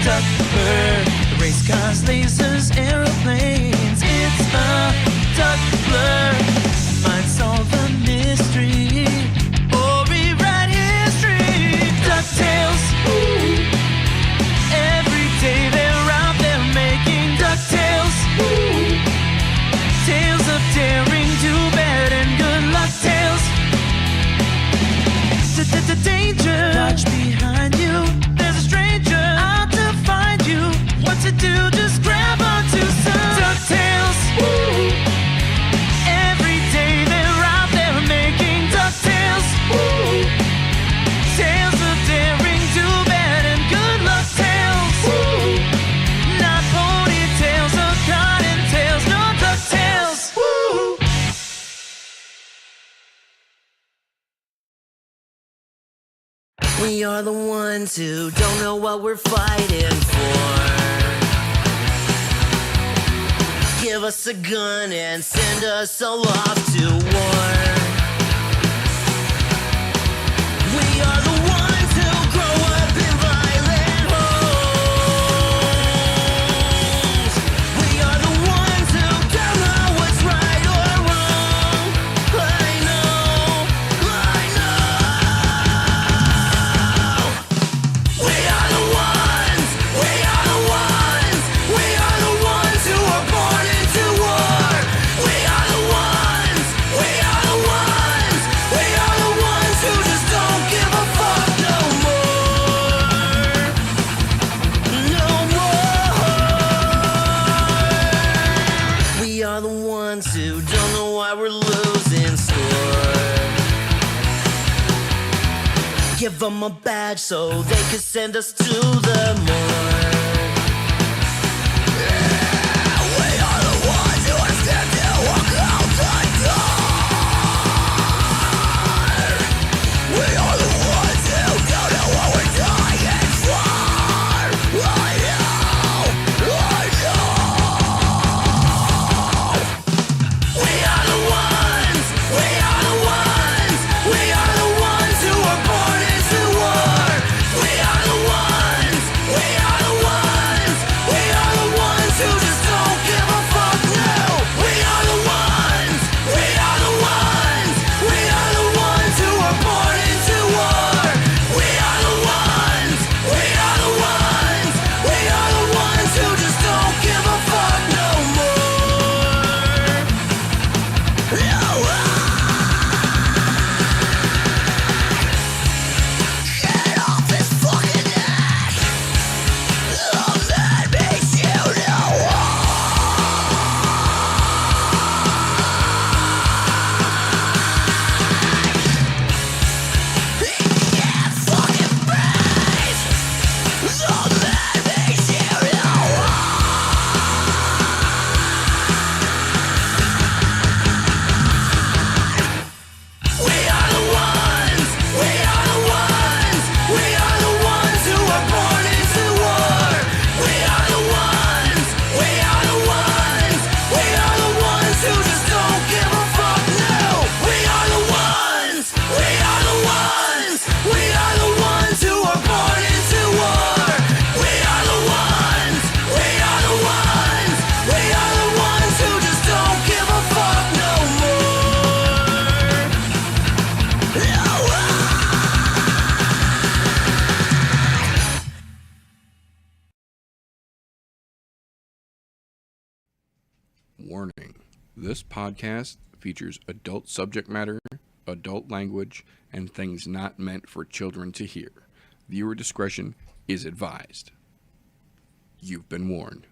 duck blur. Race cars, lasers, aeroplanes. It's a duck blur. Might solve the mystery or rewrite history. DuckTales. Ooh. Every day they're out there making DuckTales. Ooh. Tales of daring, do bad and good luck tales. Danger. Watch behind you. There's a stranger out to find you. What to do? Just grab onto some DuckTales. Woo. Every day they're out there making DuckTales. Woo. Tales of daring, do bad and good luck tales. Woo. Not ponytails or cottontails, no DuckTales. Woo. We are the ones who don't know what we're fighting for. Give us a gun and send us all off to war. We are the ones who grow up in violent homes. We are the ones who don't know what's right or wrong. I know. We are the ones. We are the ones. We are the ones who are born into war. We are the ones. We are the ones. We are the ones who just don't give a fuck no more. No more. We are the ones who don't know why we're losing score. Give them a badge so they can send us to the morgue. We are the ones who are scared to walk out the door. We are the ones who don't know what we're dying for. I know. We are the ones. We are the ones. We are the ones who are born into war. We are the ones. We are the ones. We are the ones who just don't give a fuck. No. We are the ones. We are the ones. We are the ones who are born into war. We are the ones. We are the ones. We are the ones who just don't give a fuck no more. No. Get off his fucking neck. The man makes you no He can't fucking breathe. The man makes you no We are the ones. We are the ones. We are the ones who are born into war. We are the ones. We are the ones. We are the ones who just don't give a fuck. No. We are the ones. We are the ones. We are the ones who are born into war. We are the ones. We are the ones. We are the ones who just don't give a fuck no more. No. Warning. This podcast features adult subject matter, adult language, and things not meant for children to hear. Viewer discretion is advised. You've been warned.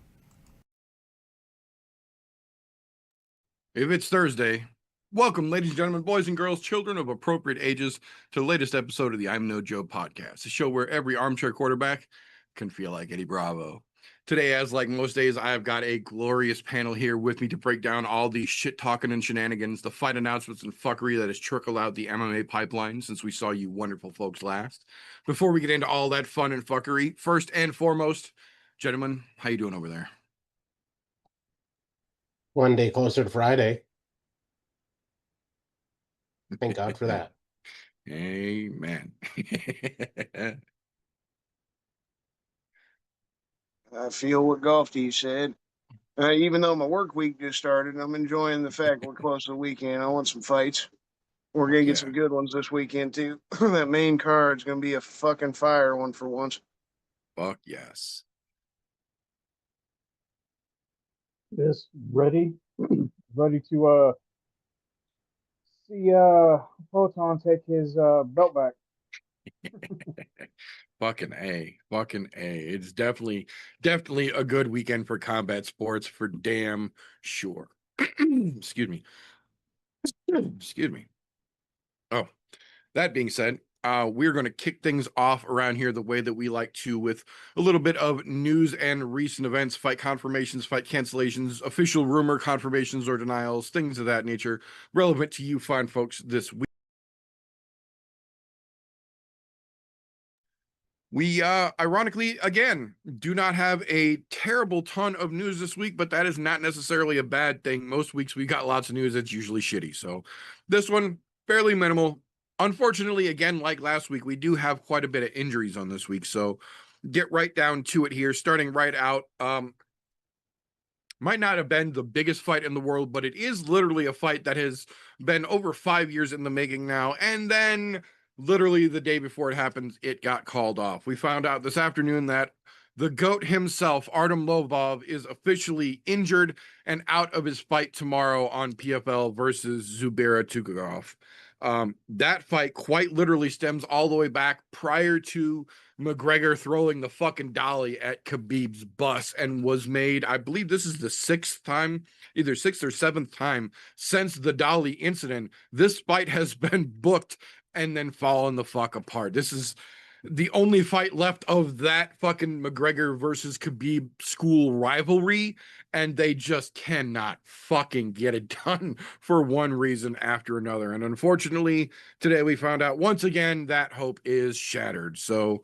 If it's Thursday, welcome, ladies and gentlemen, boys and girls, children of appropriate ages, to the latest episode of the I'm No Joe podcast, a show where every armchair quarterback can feel like Eddie Bravo. Today, as like most days, I have got a glorious panel here with me to break down all the shit talking and shenanigans, the fight announcements and fuckery that has trickled out the MMA pipeline since we saw you wonderful folks last. Before we get into all that fun and fuckery, first and foremost, gentlemen, how you doing over there? One day closer to Friday. Thank God for that. Amen. I feel what Golf D said. Even though my work week just started, I'm enjoying the fact we're close to the weekend. I want some fights. We're Fuck gonna get yeah. some good ones this weekend too. That main card's gonna be a fucking fire one for once. Fuck yes. Just ready, ready to see Photon take his belt back. Fucking A. Fucking A. It's definitely a good weekend for combat sports for damn sure. Excuse me. Excuse me. Oh, that being said, we're going to kick things off around here the way that we like to, with a little bit of news and recent events, fight confirmations, fight cancellations, official rumor confirmations or denials, things of that nature, relevant to you fine folks this week. We ironically again do not have a terrible ton of news this week, but that is not necessarily a bad thing. Most weeks we got lots of news that's usually shitty. So this one fairly minimal. Unfortunately, again, like last week, we do have quite a bit of injuries on this week. So get right down to it here, starting right out. Might not have been the biggest fight in the world, but it is literally a fight that has been over 5 years in the making now. And then literally the day before it happens, it got called off. We found out this afternoon that the GOAT himself, Artem Lobov, is officially injured and out of his fight tomorrow on PFL versus Zubira Tukagov. That fight quite literally stems all the way back prior to McGregor throwing the fucking dolly at Khabib's bus, and was made, I believe this is the sixth time, either sixth or seventh time since the dolly incident. This fight has been booked and then fallen the fuck apart. This is the only fight left of that fucking McGregor versus Khabib school rivalry, and they just cannot fucking get it done for one reason after another. And unfortunately, today we found out once again that hope is shattered. So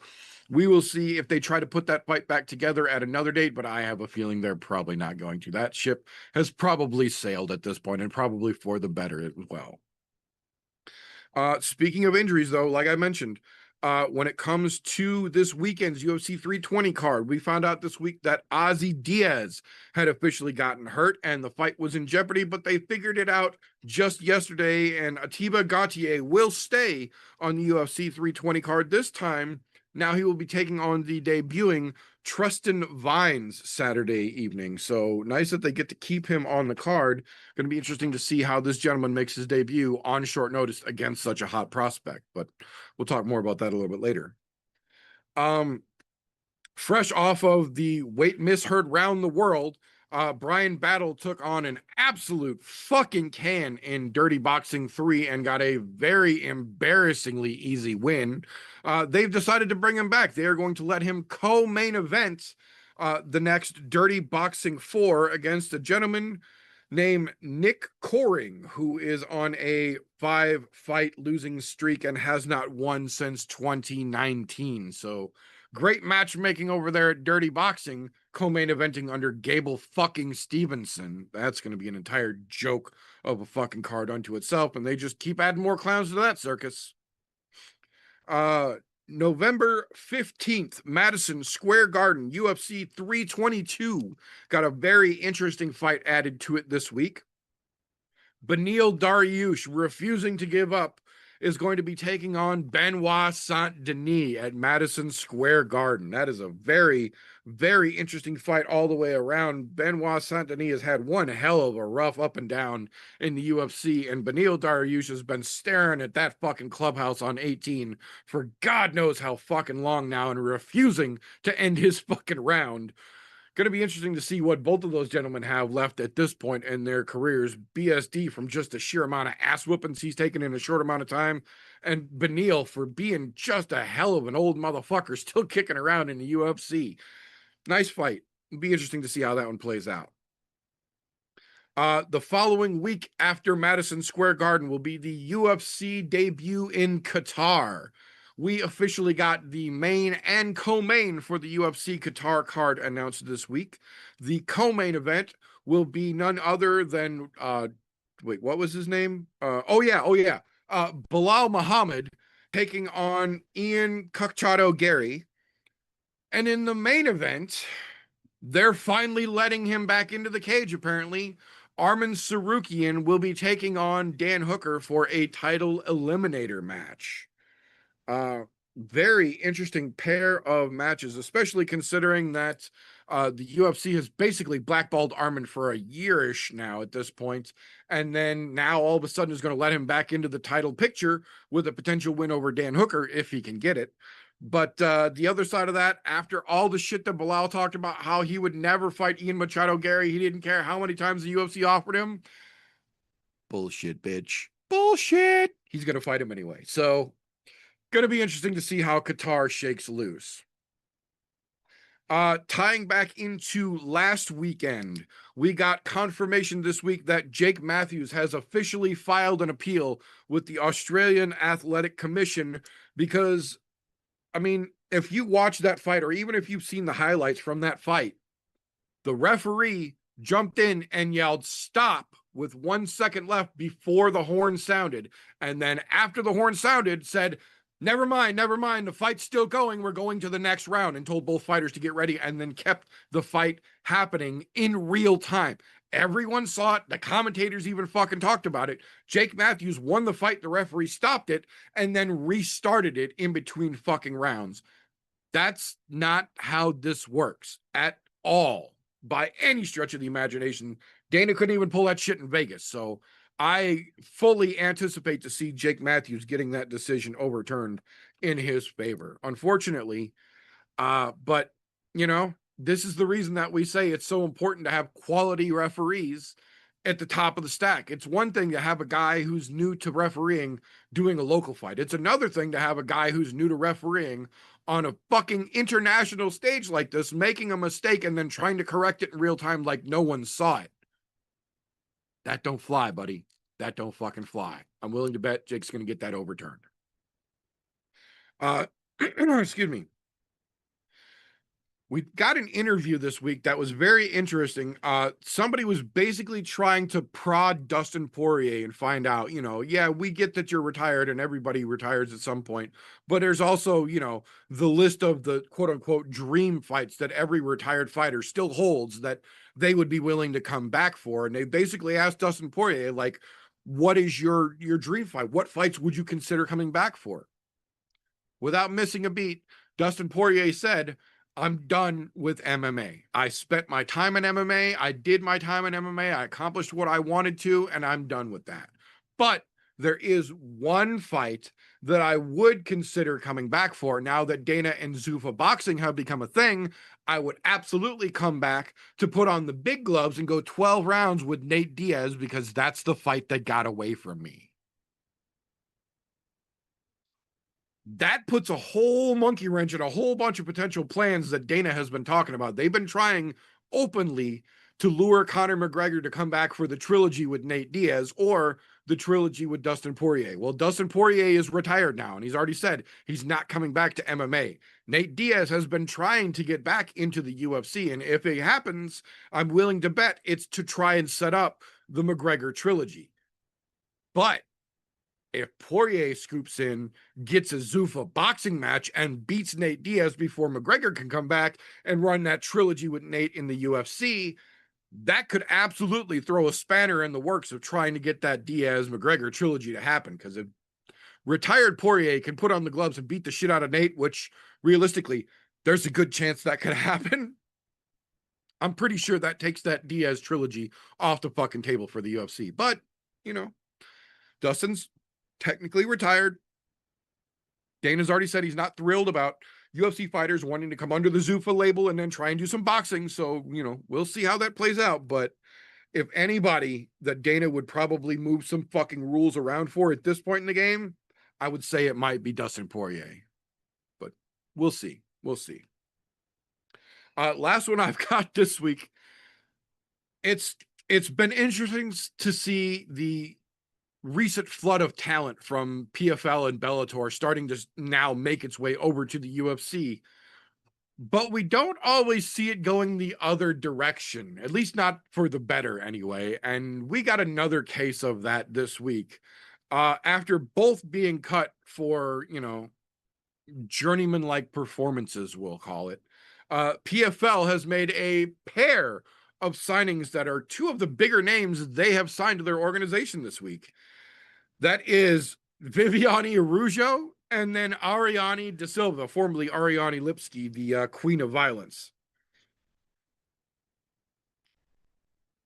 we will see if they try to put that fight back together at another date, but I have a feeling they're probably not going to. That ship has probably sailed at this point, and probably for the better as well. Speaking of injuries, though, like I mentioned, when it comes to this weekend's UFC 320 card, we found out this week that Ozzy Diaz had officially gotten hurt and the fight was in jeopardy, but they figured it out just yesterday, and Atiba Gautier will stay on the UFC 320 card this time. Now he will be taking on the debuting Trustin Vines Saturday evening. So nice that they get to keep him on the card. Going to be interesting to see how this gentleman makes his debut on short notice against such a hot prospect, but we'll talk more about that a little bit later. Fresh off of the weight misheard round the world, Brian Battle took on an absolute fucking can in Dirty Boxing 3 and got a very embarrassingly easy win. They've decided to bring him back. They are going to let him co-main event the next Dirty Boxing 4 against a gentleman named Nick Coring, who is on a 5-fight losing streak and has not won since 2019. So great matchmaking over there at Dirty Boxing, co-main eventing under Gable fucking Stevenson. That's going to be an entire joke of a fucking card unto itself, and they just keep adding more clowns to that circus. November 15th, Madison Square Garden, UFC 322. Got a very interesting fight added to it this week. Beneil Dariush, refusing to give up, is going to be taking on Benoit Saint-Denis at Madison Square Garden. That is a very, very interesting fight all the way around. Benoit Saint-Denis has had one hell of a rough up and down in the UFC, and Beneil Dariush has been staring at that fucking clubhouse on 18 for God knows how fucking long now and refusing to end his fucking round. Going to be interesting to see what both of those gentlemen have left at this point in their careers. BSD from just the sheer amount of ass whoopings he's taken in a short amount of time, and Beneil for being just a hell of an old motherfucker still kicking around in the UFC. Nice fight. It'll be interesting to see how that one plays out. The following week after Madison Square Garden will be the UFC debut in Qatar. We officially got the main and co-main for the UFC Qatar card announced this week. The co-main event will be none other than, wait, what was his name? Bilal Muhammad taking on Ian Cucciato Gary. And in the main event, they're finally letting him back into the cage, apparently. Arman Sarukian will be taking on Dan Hooker for a title eliminator match. Very interesting pair of matches, especially considering that the UFC has basically blackballed Arman for a year-ish now at this point, and then now all of a sudden is going to let him back into the title picture with a potential win over Dan Hooker if he can get it. But the other side of that, after all the shit that Bilal talked about, how he would never fight Ian Machado Gary, he didn't care how many times the UFC offered him. Bullshit, bitch. Bullshit. He's going to fight him anyway. So, going to be interesting to see how Qatar shakes loose. Tying back into last weekend, we got confirmation this week that Jake Matthews has officially filed an appeal with the Australian Athletic Commission because, I mean, if you watch that fight, or even if you've seen the highlights from that fight, the referee jumped in and yelled, "Stop," with 1 second left before the horn sounded. And then after the horn sounded, said, never mind, the fight's still going. We're going to the next round," and told both fighters to get ready, and then kept the fight happening in real time. Everyone saw it. The commentators even fucking talked about it. Jake Matthews won the fight. The referee stopped it and then restarted it in between fucking rounds. That's not how this works at all, by any stretch of the imagination. Dana couldn't even pull that shit in Vegas. So I fully anticipate to see Jake Matthews getting that decision overturned in his favor. Unfortunately, but you know, this is the reason that we say it's so important to have quality referees at the top of the stack. It's one thing to have a guy who's new to refereeing doing a local fight. It's another thing to have a guy who's new to refereeing on a fucking international stage like this, making a mistake and then trying to correct it in real time like no one saw it. That don't fly, buddy. That don't fucking fly. I'm willing to bet Jake's going to get that overturned. Excuse me. We got an interview this week that was very interesting. Somebody was basically trying to prod Dustin Poirier and find out, you know, yeah, we get that you're retired and everybody retires at some point, but there's also, you know, the list of the quote unquote dream fights that every retired fighter still holds that they would be willing to come back for. And they basically asked Dustin Poirier, like, what is your dream fight? What fights would you consider coming back for? Without missing a beat, Dustin Poirier said, "I'm done with MMA. I spent my time in MMA. I did my time in MMA. I accomplished what I wanted to, and I'm done with that. But there is one fight that I would consider coming back for. Now that Dana and Zuffa boxing have become a thing, I would absolutely come back to put on the big gloves and go 12 rounds with Nate Diaz, because that's the fight that got away from me." That puts a whole monkey wrench in a whole bunch of potential plans that Dana has been talking about. They've been trying openly to lure Conor McGregor to come back for the trilogy with Nate Diaz or the trilogy with Dustin Poirier. Well, Dustin Poirier is retired now, and he's already said he's not coming back to MMA. Nate Diaz has been trying to get back into the UFC, and if it happens, I'm willing to bet it's to try and set up the McGregor trilogy. But if Poirier scoops in, gets a Zuffa boxing match, and beats Nate Diaz before McGregor can come back and run that trilogy with Nate in the UFC, that could absolutely throw a spanner in the works of trying to get that Diaz-McGregor trilogy to happen. Because if retired Poirier can put on the gloves and beat the shit out of Nate, which realistically, there's a good chance that could happen, I'm pretty sure that takes that Diaz trilogy off the fucking table for the UFC. But, you know, Dustin's technically retired. Dana's already said he's not thrilled about UFC fighters wanting to come under the Zuffa label and then try and do some boxing. So, you know, we'll see how that plays out. But if anybody that Dana would probably move some fucking rules around for at this point in the game, I would say it might be Dustin Poirier. But we'll see. We'll see. Last one I've got this week. It's been interesting to see the recent flood of talent from PFL and Bellator starting to now make its way over to the UFC, but we don't always see it going the other direction, at least not for the better anyway. And we got another case of that this week, after both being cut for, you know, journeyman-like performances, we'll call it. PFL has made a pair of signings that are two of the bigger names they have signed to their organization this week. That is Viviane Araujo and then Ariane De Silva, formerly Ariane Lipski, the Queen of Violence.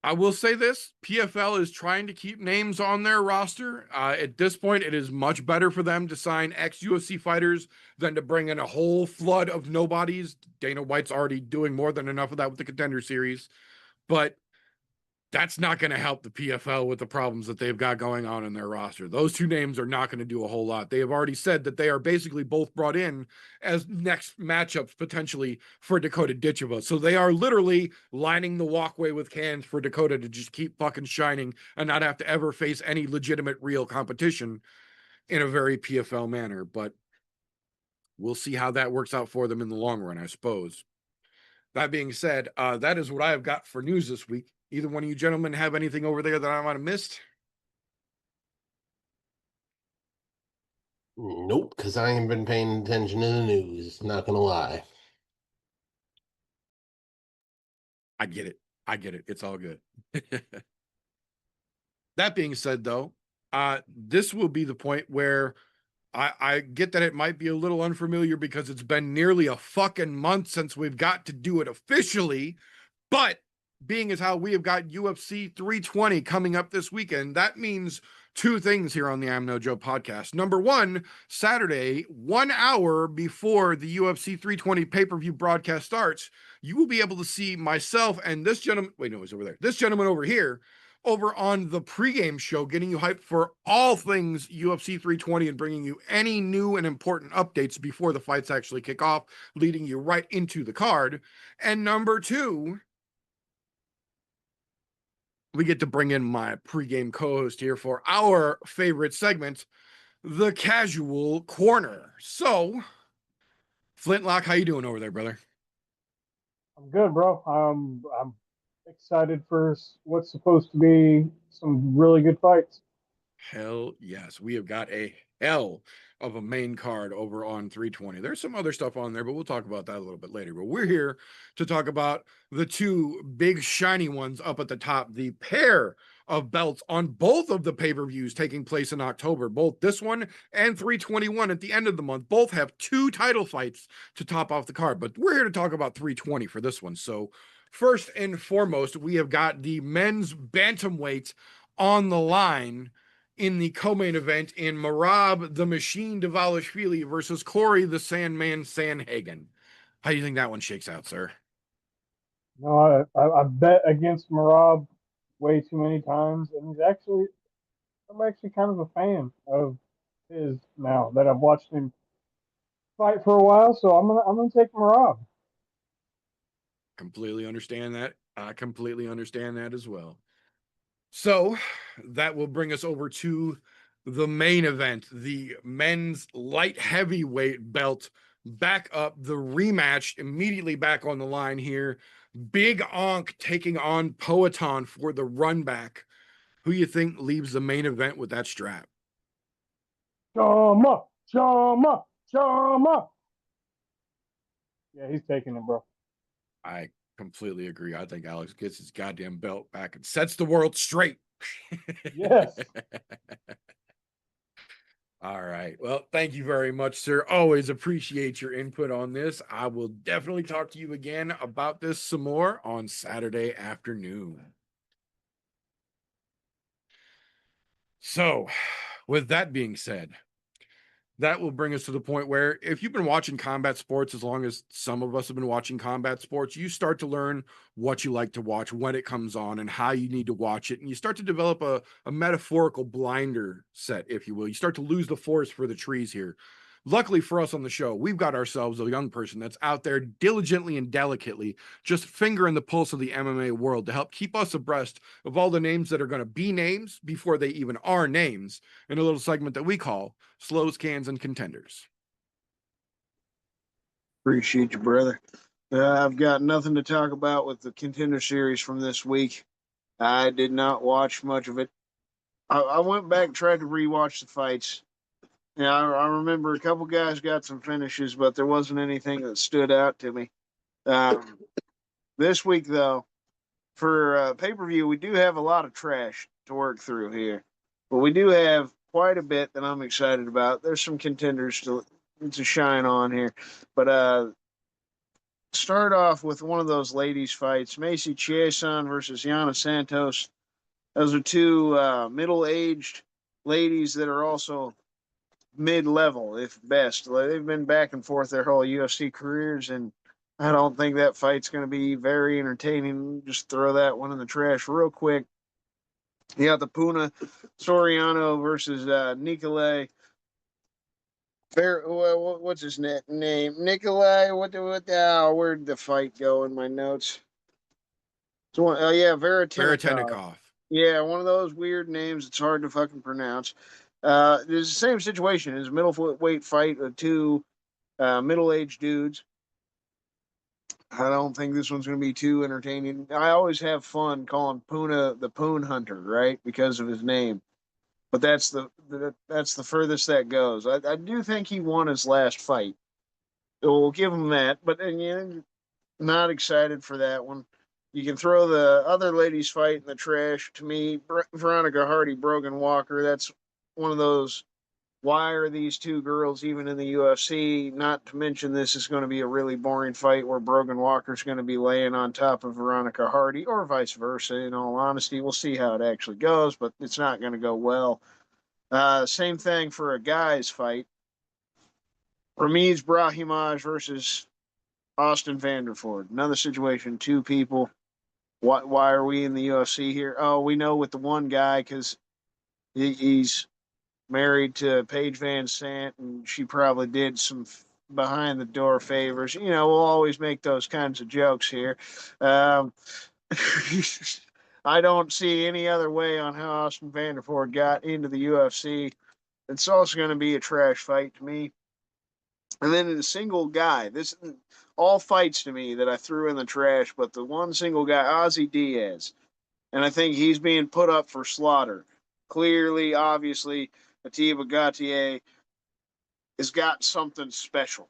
I will say this, PFL is trying to keep names on their roster. At this point, it is much better for them to sign ex-UFC fighters than to bring in a whole flood of nobodies. Dana White's already doing more than enough of that with the Contender Series. But that's not going to help the PFL with the problems that they've got going on in their roster. Those two names are not going to do a whole lot. They have already said that they are basically both brought in as next matchups potentially for Dakota Ditcheva. So they are literally lining the walkway with cans for Dakota to just keep fucking shining and not have to ever face any legitimate real competition in a very PFL manner. But we'll see how that works out for them in the long run, I suppose. That being said, that is what I have got for news this week. Either one of you gentlemen have anything over there that I might have missed? Nope, because I ain't been paying attention to the news. Not gonna lie. I get it. I get it. It's all good. That being said, though, this will be the point where I get that it might be a little unfamiliar because it's been nearly a fucking month since we've got to do it officially, but being as how we have got UFC 320 coming up this weekend, that means two things here on the I'm No Joe podcast. Number one, Saturday, 1 hour before the UFC 320 pay-per-view broadcast starts, you will be able to see myself and this gentleman, wait, no, he's over there. This gentleman over here, over on the pregame show, getting you hyped for all things UFC 320 and bringing you any new and important updates before the fights actually kick off, leading you right into the card. And number two, we get to bring in my pregame co-host here for our favorite segment, the Casual Corner. So, Flintlock, how you doing over there, brother? I'm good, bro. I'm excited for what's supposed to be some really good fights. Hell yes. We have got a hell of a main card over on 320. There's some other stuff on there, but we'll talk about that a little bit later. But we're here to talk about the two big shiny ones up at the top, the pair of belts on both of the pay-per-views taking place in October. Both this one and 321 at the end of the month both have two title fights to top off the card. But we're here to talk about 320 for this one. So first and foremost, we have got the men's bantamweight on the line in the co-main event in Marab the Machine Davalishvili versus Corey the Sandman Sanhagen. How do you think that one shakes out, sir? No, I bet against Marab way too many times, and I'm actually kind of a fan of his now that I've watched him fight for a while. So I'm gonna take Marab. Completely understand that. I completely understand that as well. So that will bring us over to the main event, the men's light heavyweight belt. Back up, the rematch immediately back on the line here. Big Onk taking on Poetan for the run back. Who you think leaves the main event with that strap? Chama, chama, chama. Yeah, he's taking it, bro. I completely agree. I think Alex gets his goddamn belt back and sets the world straight. Yes. All right. Well, thank you very much, sir. Always appreciate your input on this. I will definitely talk to you again about this some more on Saturday afternoon. So, with that being said, that will bring us to the point where if you've been watching combat sports as long as some of us have been watching combat sports, you start to learn what you like to watch, when it comes on, and how you need to watch it. And you start to develop a metaphorical blinder set, if you will. You start to lose the forest for the trees here. Luckily for us on the show, we've got ourselves a young person that's out there diligently and delicately just fingering the pulse of the MMA world to help keep us abreast of all the names that are going to be names before they even are names in a little segment that we call Slows, Cans, and Contenders. Appreciate you, brother. I've got nothing to talk about with the Contender Series from this week. I did not watch much of it. I went back and tried to rewatch the fights. Yeah, I remember a couple guys got some finishes, but there wasn't anything that stood out to me. This week, though, for pay-per-view, we do have a lot of trash to work through here, but we do have quite a bit that I'm excited about. There's some contenders to shine on here, but start off with one of those ladies' fights: Macy Chiasson versus Yana Santos. Those are two middle-aged ladies that are also mid-level, if best. They've been back and forth their whole UFC careers, and I don't think that fight's going to be very entertaining. Just throw that one in the trash real quick. You got the Puna Soriano versus Nikolai. What's his name? Nikolai. Where'd the fight go in my notes? Oh yeah, Veritenikov. Baratenikov. Yeah, one of those weird names. It's hard to fucking pronounce. There's the same situation. It's a middleweight fight with two middle-aged dudes. I don't think this one's going to be too entertaining. I always have fun calling Puna the Poon Hunter, right, because of his name. But that's the furthest that goes. I do think he won his last fight. So we'll give him that. But not excited for that one. You can throw the other ladies' fight in the trash. To me, Veronica Hardy, Brogan Walker. That's one of those. Why are these two girls even in the UFC? Not to mention, this is going to be a really boring fight where Brogan Walker's going to be laying on top of Veronica Hardy, or vice versa. In all honesty, we'll see how it actually goes, but it's not going to go well. Same thing for a guy's fight. Ramiz Brahimaj versus Austin Vanderford. Another situation, two people. Why are we in the UFC here? Oh, we know with the one guy because he's married to Paige Van Sant, and she probably did some behind the door favors. We'll always make those kinds of jokes here. I don't see any other way on how Austin Vanderford got into the UFC. It's also going to be a trash fight to me. And then a single guy, this all fights to me that I threw in the trash, but the one single guy, Ozzy Diaz, and I think he's being put up for slaughter. Clearly, obviously, Atiba Gautier has got something special.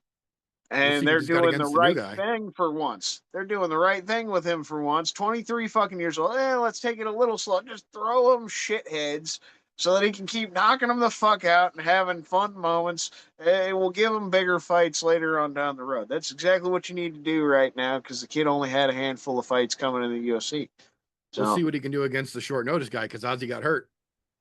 And they're doing the right thing for once. They're doing the right thing with him for once. 23 fucking years old. Let's take it a little slow. Just throw him shitheads so that he can keep knocking them the fuck out and having fun moments. We'll give him bigger fights later on down the road. That's exactly what you need to do right now because the kid only had a handful of fights coming in the UFC. So we'll see what he can do against the short notice guy because Ozzy got hurt.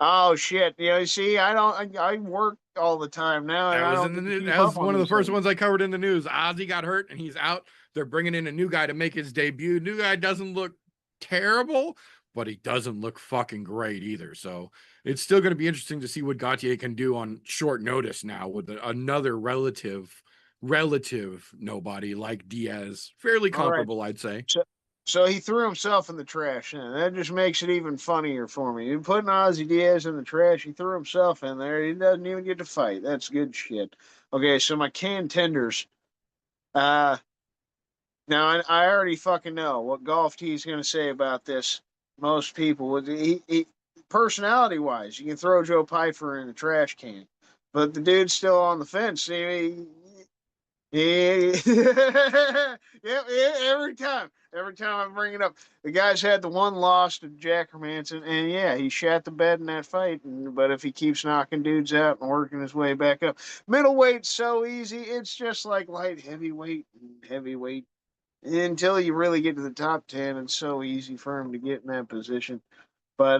Oh shit! You see, I work all the time now. That was in the news. That was one of the first ones I covered in the news. Ozzy got hurt and he's out. They're bringing in a new guy to make his debut. New guy doesn't look terrible, but he doesn't look fucking great either. So it's still going to be interesting to see what Gautier can do on short notice now with another relative nobody like Diaz. Fairly comparable, I'd say. So he threw himself in the trash, and that just makes it even funnier for me. You're putting Ozzy Diaz in the trash. He threw himself in there. He doesn't even get to fight. That's good shit. Okay, so my contenders. Now I already fucking know what Golf T's going to say about this. Most people, he personality-wise, you can throw Joe Pyfer in the trash can, but the dude's still on the fence. Yeah, every time I bring it up, the guy's had the one loss to Jack Hermanson, and yeah, he shat the bed in that fight. But if he keeps knocking dudes out and working his way back up, middleweight's so easy. It's just like light heavyweight and heavyweight. Until you really get to the top 10, it's so easy for him to get in that position. But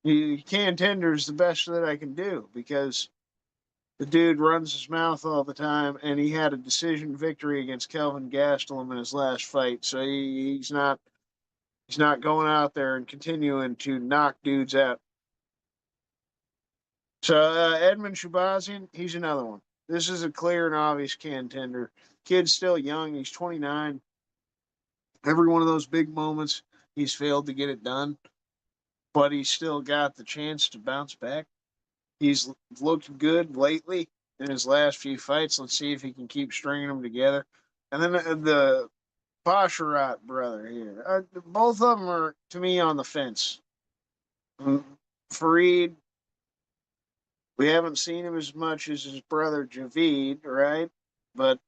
contender's the best that I can do because the dude runs his mouth all the time, and he had a decision victory against Kelvin Gastelum in his last fight. So he's not going out there and continuing to knock dudes out. So Edmund Shubazian, he's another one. This is a clear and obvious contender. Kid's still young. He's 29. Every one of those big moments, he's failed to get it done, but he's still got the chance to bounce back. He's looked good lately in his last few fights. Let's see if he can keep stringing them together. And then the Basharat brother here. Both of them are, to me, on the fence. Fareed, we haven't seen him as much as his brother Javid, right? But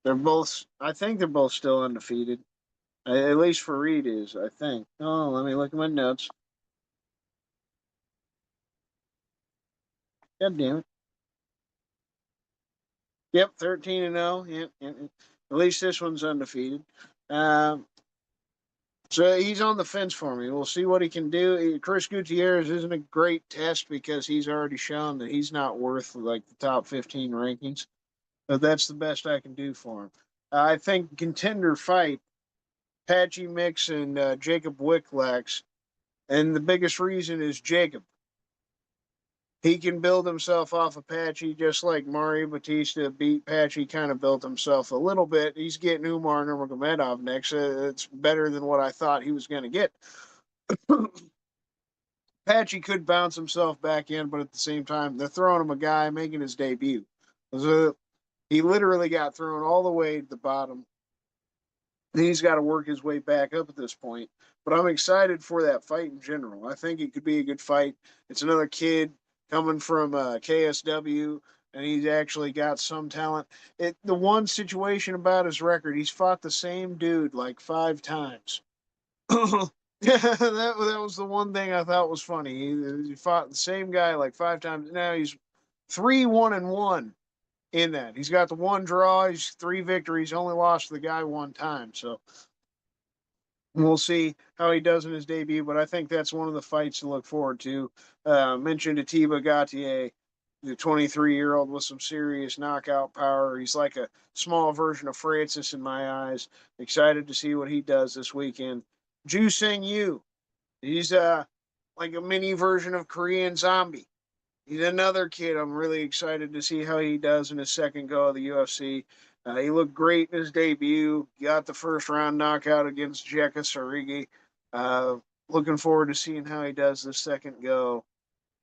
I think they're both still undefeated. At least Fareed is, I think. Oh, let me look at my notes. God damn it. Yep, 13-0. Yep, yep, yep. At least this one's undefeated. Um, so he's on the fence for me. We'll see what he can do. Chris Gutierrez isn't a great test because he's already shown that he's not worth like the top 15 rankings. But that's the best I can do for him. I think contender fight, Patchy Mix and Jacob Wicklax. And the biggest reason is Jacob. He can build himself off of Patchy just like Mario Batista beat Patchy, kind of built himself a little bit. He's getting Umar Nurmagomedov next. It's better than what I thought he was going to get. Patchy could bounce himself back in, but at the same time, they're throwing him a guy making his debut. So he literally got thrown all the way to the bottom. He's got to work his way back up at this point. But I'm excited for that fight in general. I think it could be a good fight. It's another kid coming from KSW, and he's actually got some talent. The one situation about his record, he's fought the same dude like 5 times. Yeah, that was the one thing I thought was funny. He fought the same guy like 5 times. Now he's 3-1-1 in that. He's got the 1 draw. He's 3 victories. Only lost to the guy 1 time. So we'll see how he does in his debut. But I think that's one of the fights to look forward to. Mentioned Atiba Gautier, the 23-year-old with some serious knockout power. He's like a small version of Francis in my eyes. Excited to see what he does this weekend. Ju Sing Yu, he's like a mini version of Korean Zombie. He's another kid I'm really excited to see how he does in his second go of the UFC. He looked great in his debut. Got the first round knockout against Jekka Sarigi. Looking forward to seeing how he does this second go.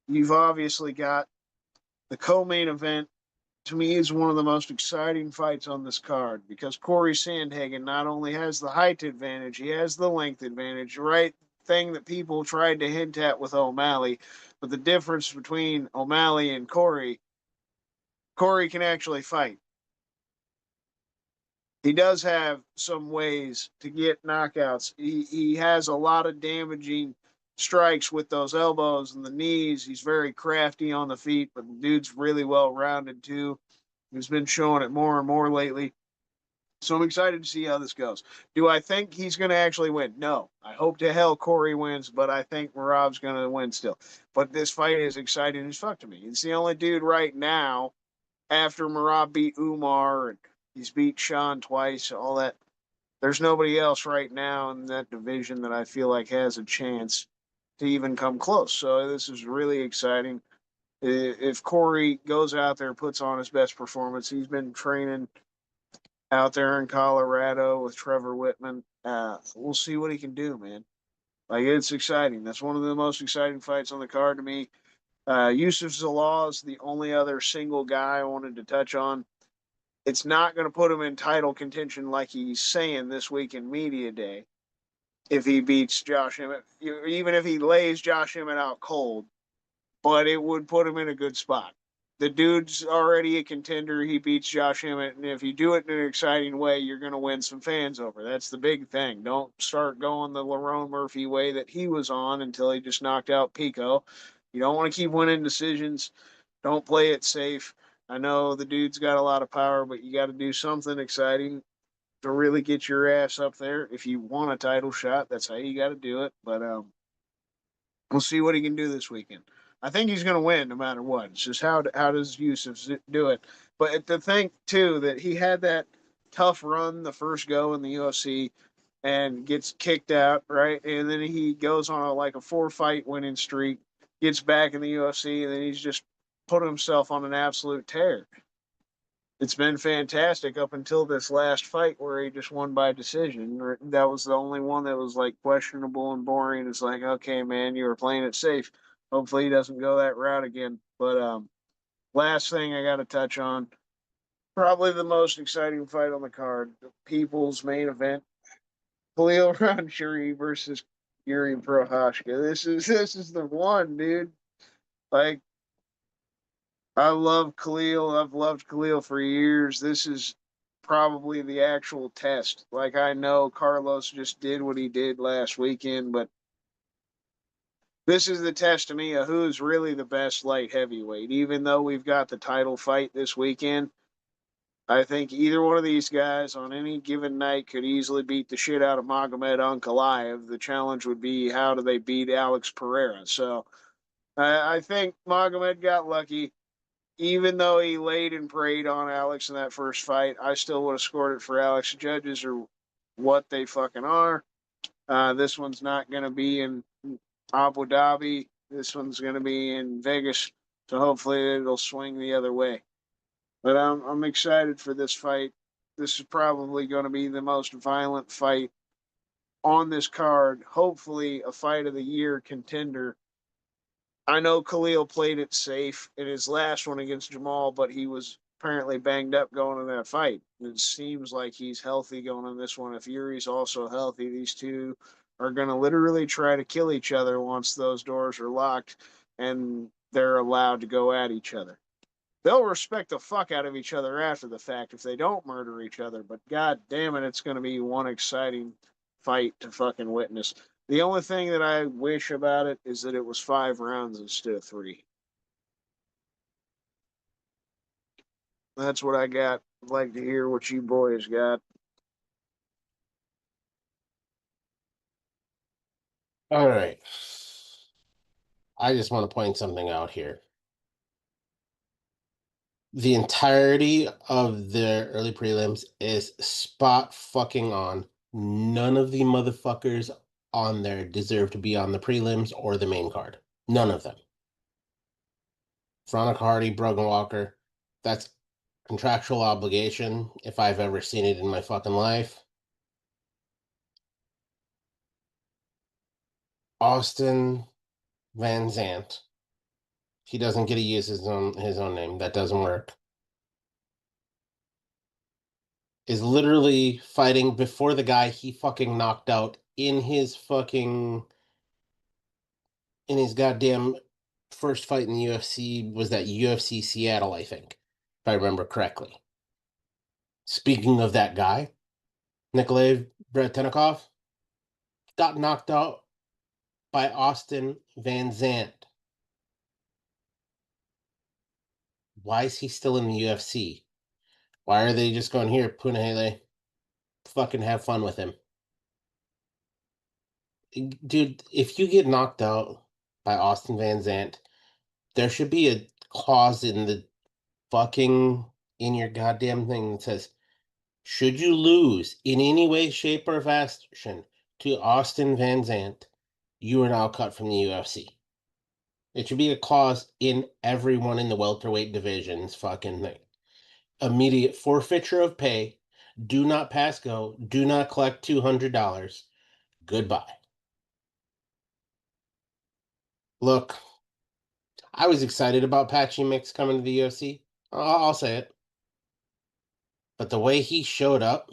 You've obviously got the co-main event. To me, is one of the most exciting fights on this card because Corey Sandhagen not only has the height advantage, he has the length advantage, right? Thing that people tried to hint at with O'Malley. But the difference between O'Malley and Corey can actually fight. He does have some ways to get knockouts. He has a lot of damaging strikes with those elbows and the knees. He's very crafty on the feet, but the dude's really well rounded too. He's been showing it more and more lately. So I'm excited to see how this goes. Do I think he's going to actually win? No. I hope to hell Corey wins, but I think Marab's going to win still. But this fight is exciting as fuck to me. He's the only dude right now, after Marab beat Umar and he's beat Sean twice, all that. There's nobody else right now in that division that I feel like has a chance to even come close. So this is really exciting. If Corey goes out there, puts on his best performance, he's been training out there in Colorado with Trevor Whitman. We'll see what he can do, man. Like, it's exciting. That's one of the most exciting fights on the card to me. Yusuf Zalal is the only other single guy I wanted to touch on. It's not going to put him in title contention like he's saying this week in Media Day if he beats Josh Emmett, even if he lays Josh Emmett out cold, but it would put him in a good spot. The dude's already a contender. He beats Josh Emmett, and if you do it in an exciting way, you're going to win some fans over. That's the big thing. Don't start going the Lerone Murphy way that he was on until he just knocked out Pico. You don't want to keep winning decisions. Don't play it safe. I know the dude's got a lot of power, but you got to do something exciting to really get your ass up there. If you want a title shot, that's how you got to do it. But we'll see what he can do this weekend. I think he's going to win no matter what. It's just how does Yusuf do it? But to think too that he had that tough run the first go in the UFC and gets kicked out, right? And then he goes on like a 4-fight winning streak, gets back in the UFC, and then he's just put himself on an absolute tear. It's been fantastic up until this last fight where he just won by decision. That was the only one that was like questionable and boring. It's like, okay, man, you were playing it safe. Hopefully he doesn't go that route again. But last thing I got to touch on, probably the most exciting fight on the card, the People's main event, Khalil Rountree versus Yuri Prohashka. This is the one, dude. Like, I love Khalil. I've loved Khalil for years. This is probably the actual test. Like, I know Carlos just did what he did last weekend, but this is the test to me of who's really the best light heavyweight. Even though we've got the title fight this weekend, I think either one of these guys on any given night could easily beat the shit out of Magomed Ankalaev. The challenge would be, how do they beat Alex Pereira? So I think Magomed got lucky. Even though he laid and prayed on Alex in that first fight, I still would have scored it for Alex. Judges are what they fucking are. This one's not going to be in Abu Dhabi. This one's going to be in Vegas. So hopefully it'll swing the other way. But I'm excited for this fight. This is probably going to be the most violent fight on this card. Hopefully a fight of the year contender. I know Khalil played it safe in his last one against Jamal, but he was apparently banged up going in that fight. It seems like he's healthy going in this one. If Yuri's also healthy, these two are going to literally try to kill each other once those doors are locked and they're allowed to go at each other. They'll respect the fuck out of each other after the fact if they don't murder each other, but god damn it, it's going to be one exciting fight to fucking witness. The only thing that I wish about it is that it was 5 rounds instead of 3. That's what I got. I'd like to hear what you boys got. All right. I just want to point something out here. The entirety of the early prelims is spot fucking on. None of the motherfuckers on there deserve to be on the prelims or the main card. None of them. Veronica Hardy, Brogan Walker, that's contractual obligation if I've ever seen it in my fucking life. Austin Van Zant. He doesn't get to use his own name. That doesn't work. Is literally fighting before the guy he fucking knocked out in his goddamn first fight in the UFC. Was that UFC Seattle, I think, if I remember correctly. Speaking of that guy, Nikolay Vretenikov got knocked out by Austin Van Zant. Why is he still in the UFC? Why are they just going, here, Punahele, fucking have fun with him? Dude, if you get knocked out by Austin Van Zant, there should be a clause in your goddamn thing that says, should you lose in any way, shape, or fashion to Austin Van Zant, you are now cut from the UFC. It should be a clause in everyone in the welterweight division's fucking thing. Immediate forfeiture of pay. Do not pass go. Do not collect $200. Goodbye. Look, I was excited about Patchy Mix coming to the UFC. I'll say it. But the way he showed up,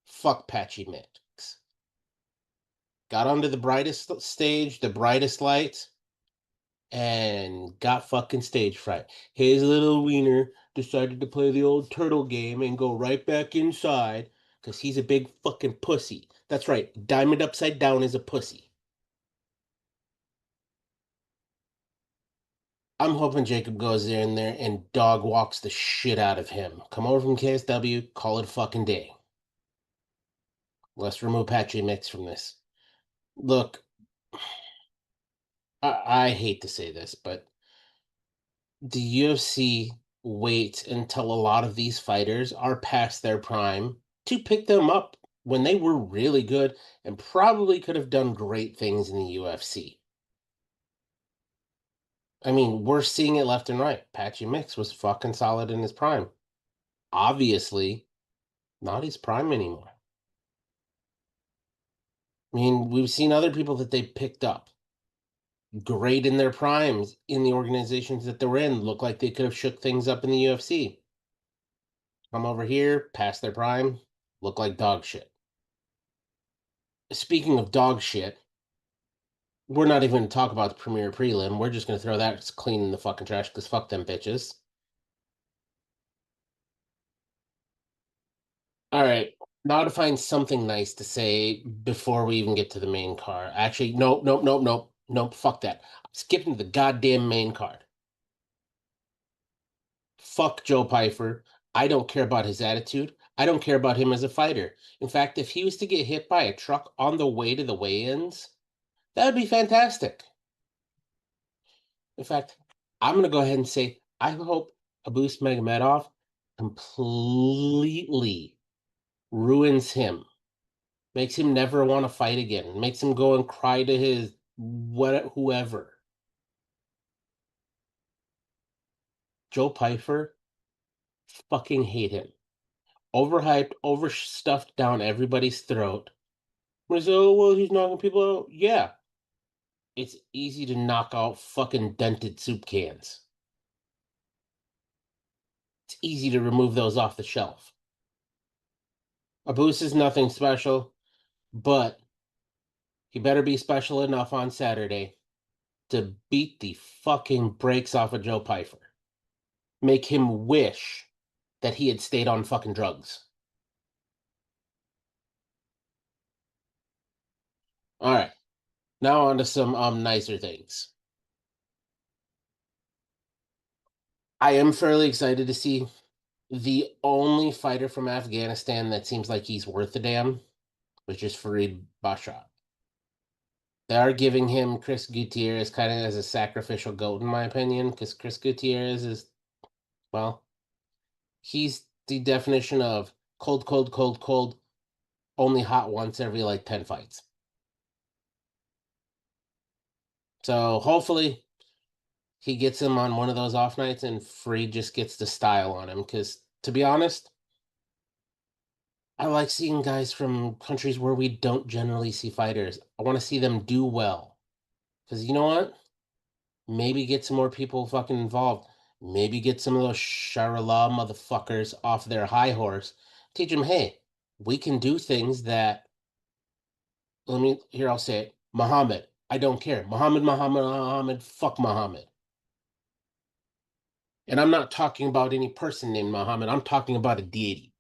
fuck Patchy Mix. Got onto the brightest stage, the brightest lights, and got fucking stage fright. His little wiener decided to play the old turtle game and go right back inside because he's a big fucking pussy. That's right, Diamond Upside Down is a pussy. I'm hoping Jacob goes in there and dog walks the shit out of him. Come over from KSW, call it a fucking day. Let's remove Patchy Mix from this. Look, I hate to say this, but the UFC wait until a lot of these fighters are past their prime to pick them up when they were really good and probably could have done great things in the UFC. I mean, we're seeing it left and right. Patchy Mix was fucking solid in his prime. Obviously, not his prime anymore. I mean, we've seen other people that they picked up great in their primes in the organizations that they were in, look like they could have shook things up in the UFC. Come over here, past their prime, look like dog shit. Speaking of dog shit, we're not even going to talk about the Premier Prelim. We're just going to throw that clean in the fucking trash because fuck them bitches. All right. Now to find something nice to say before we even get to the main card. Actually, nope, nope, nope, nope, nope. Fuck that. I'm skipping to the goddamn main card. Fuck Joe Pyfer. I don't care about his attitude. I don't care about him as a fighter. In fact, if he was to get hit by a truck on the way to the weigh-ins, that would be fantastic. In fact, I'm going to go ahead and say I hope Abus Magomedov completely ruins him, makes him never want to fight again, makes him go and cry to his whoever. Joe Pyfer, fucking hate him. Overhyped, overstuffed down everybody's throat. When they say, oh, well, he's knocking people out. Yeah, it's easy to knock out fucking dented soup cans. It's easy to remove those off the shelf. Abus is nothing special, but he better be special enough on Saturday to beat the fucking brakes off of Joe Pyfer. Make him wish that he had stayed on fucking drugs. All right. Now on to some nicer things. I am fairly excited to see the only fighter from Afghanistan that seems like he's worth a damn, which is Farid Bashaw. They are giving him Chris Gutierrez kind of as a sacrificial goat, in my opinion, because Chris Gutierrez is, well, he's the definition of cold, cold, cold, cold, only hot once every like 10 fights. So hopefully he gets him on one of those off nights and Free just gets the style on him. Because to be honest, I like seeing guys from countries where we don't generally see fighters. I want to see them do well. Because you know what? Maybe get some more people fucking involved. Maybe get some of those Sharala motherfuckers off their high horse. Teach them, hey, we can do things that, I'll say it. Muhammad, I don't care. Muhammad, fuck Muhammad. And I'm not talking about any person named Muhammad. I'm talking about a deity.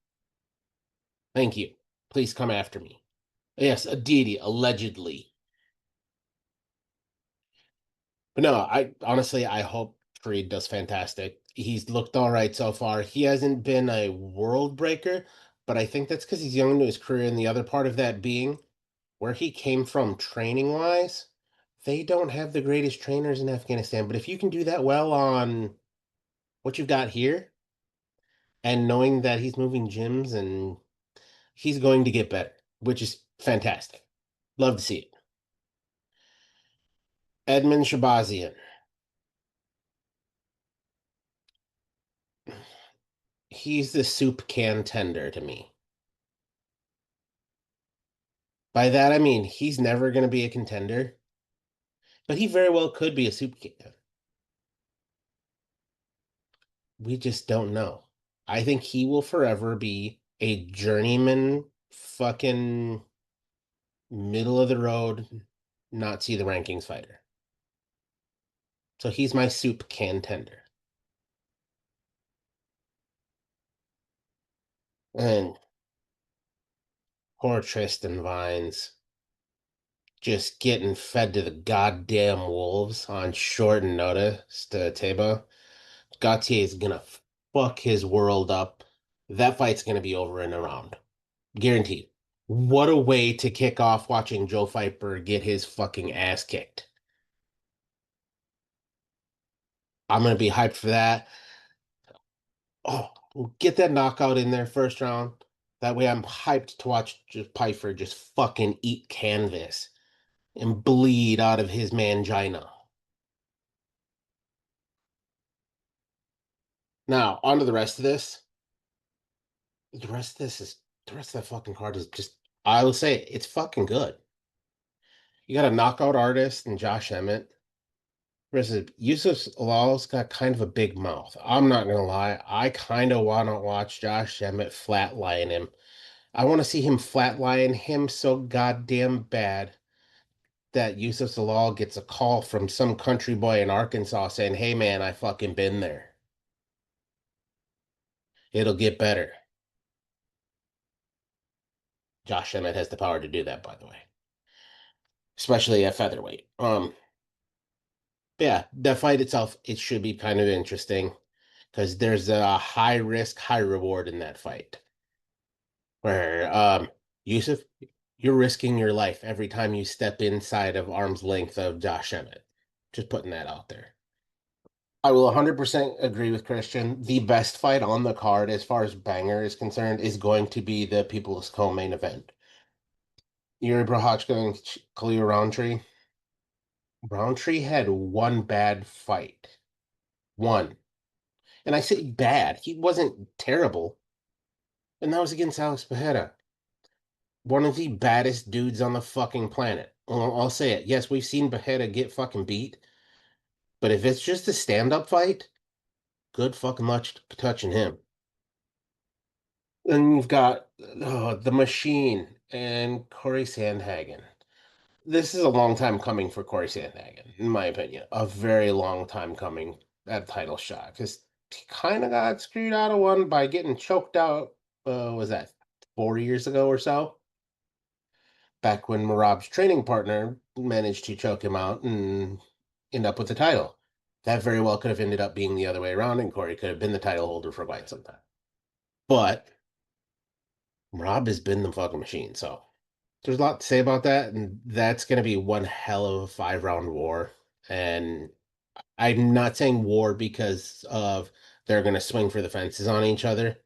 Thank you. Please come after me. Yes, a deity, allegedly. But no, I honestly, I hope Creed does fantastic. He's looked all right so far. He hasn't been a world breaker, but I think that's because he's young into his career. And the other part of that being where he came from training wise, they don't have the greatest trainers in Afghanistan. But if you can do that well on what you've got here, and knowing that he's moving gyms and he's going to get better, which is fantastic. Love to see it. Edmund Shabazian. He's the soup can tender to me. By that I mean he's never going to be a contender, but he very well could be a soup can. We just don't know. I think he will forever be a journeyman fucking middle of the road, not see the rankings fighter. So he's my soup can tender. And poor Tristan Vines just getting fed to the goddamn wolves on short notice to Teba. Gautier is gonna fuck his world up. That fight's gonna be over in a round. Guaranteed. What a way to kick off watching Joe Viper get his fucking ass kicked. I'm gonna be hyped for that. Oh, get that knockout in there first round. That way I'm hyped to watch just Piper just fucking eat canvas and bleed out of his mangina. Now, on to the rest of this. The rest of that fucking card is just, I will say, it's fucking good. You got a knockout artist and Josh Emmett versus Yusuf Alal's got kind of a big mouth. I'm not gonna lie, I kind of want to watch Josh Emmett flatline him. I want to see him flatline him so goddamn bad that Yusuf Alal gets a call from some country boy in Arkansas saying, "Hey man, I fucking been there. It'll get better." Josh Emmett has the power to do that, by the way, especially at featherweight. Yeah, the fight itself, it should be kind of interesting because there's a high risk, high reward in that fight. Where Yusuf, you're risking your life every time you step inside of arm's length of Josh Emmett. Just putting that out there. I will 100% agree with Christian. The best fight on the card, as far as banger is concerned, is going to be the People's Co-main event. Yuri Prochazka and Khalil Roundtree. Roundtree had one bad fight. One. And I say bad. He wasn't terrible. And that was against Alex Pereira. One of the baddest dudes on the fucking planet. I'll say it. Yes, we've seen Pereira get fucking beat. But if it's just a stand-up fight, good fucking luck touching him. Then you've got the Machine and Corey Sandhagen. This is a long time coming for Corey Sandhagen, in my opinion. A very long time coming at title shot. Because he kind of got screwed out of one by getting choked out, was that 4 years ago or so? Back when Marab's training partner managed to choke him out and end up with the title. That very well could have ended up being the other way around, and Corey could have been the title holder for quite some time. But Rob has been the fucking Machine, so there's a lot to say about that, and that's going to be one hell of a 5-round war. And I'm not saying war because of they're going to swing for the fences on each other.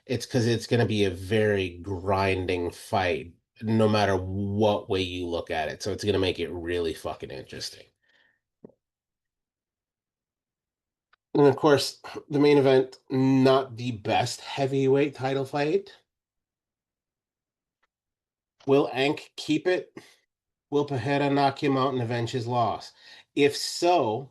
It's because it's going to be a very grinding fight, no matter what way you look at it. So it's going to make it really fucking interesting. And of course, the main event, not the best heavyweight title fight. Will Ank keep it? Will Pereira knock him out and avenge his loss? If so,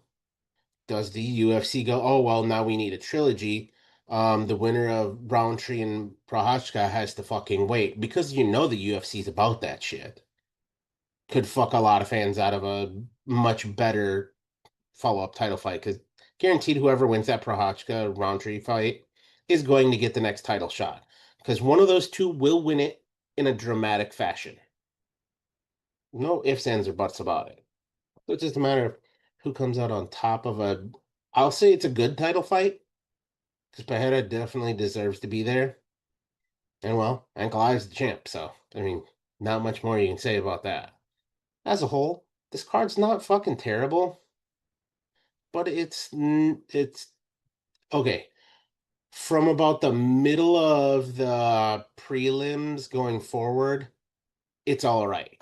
does the UFC go, oh, well, now we need a trilogy? The winner of Roundtree and Prochazka has to fucking wait because the UFC's about that shit. Could fuck a lot of fans out of a much better follow-up title fight because guaranteed whoever wins that Prochazka Roundtree fight is going to get the next title shot because one of those two will win it in a dramatic fashion. No ifs, ands, or buts about it. So it's just a matter of who comes out on top of a. I'll say it's a good title fight because Pereira definitely deserves to be there. And well, Ankalaev's the champ, so I mean, not much more you can say about that. As a whole, this card's not fucking terrible, but it's okay. From about the middle of the prelims going forward, it's all right.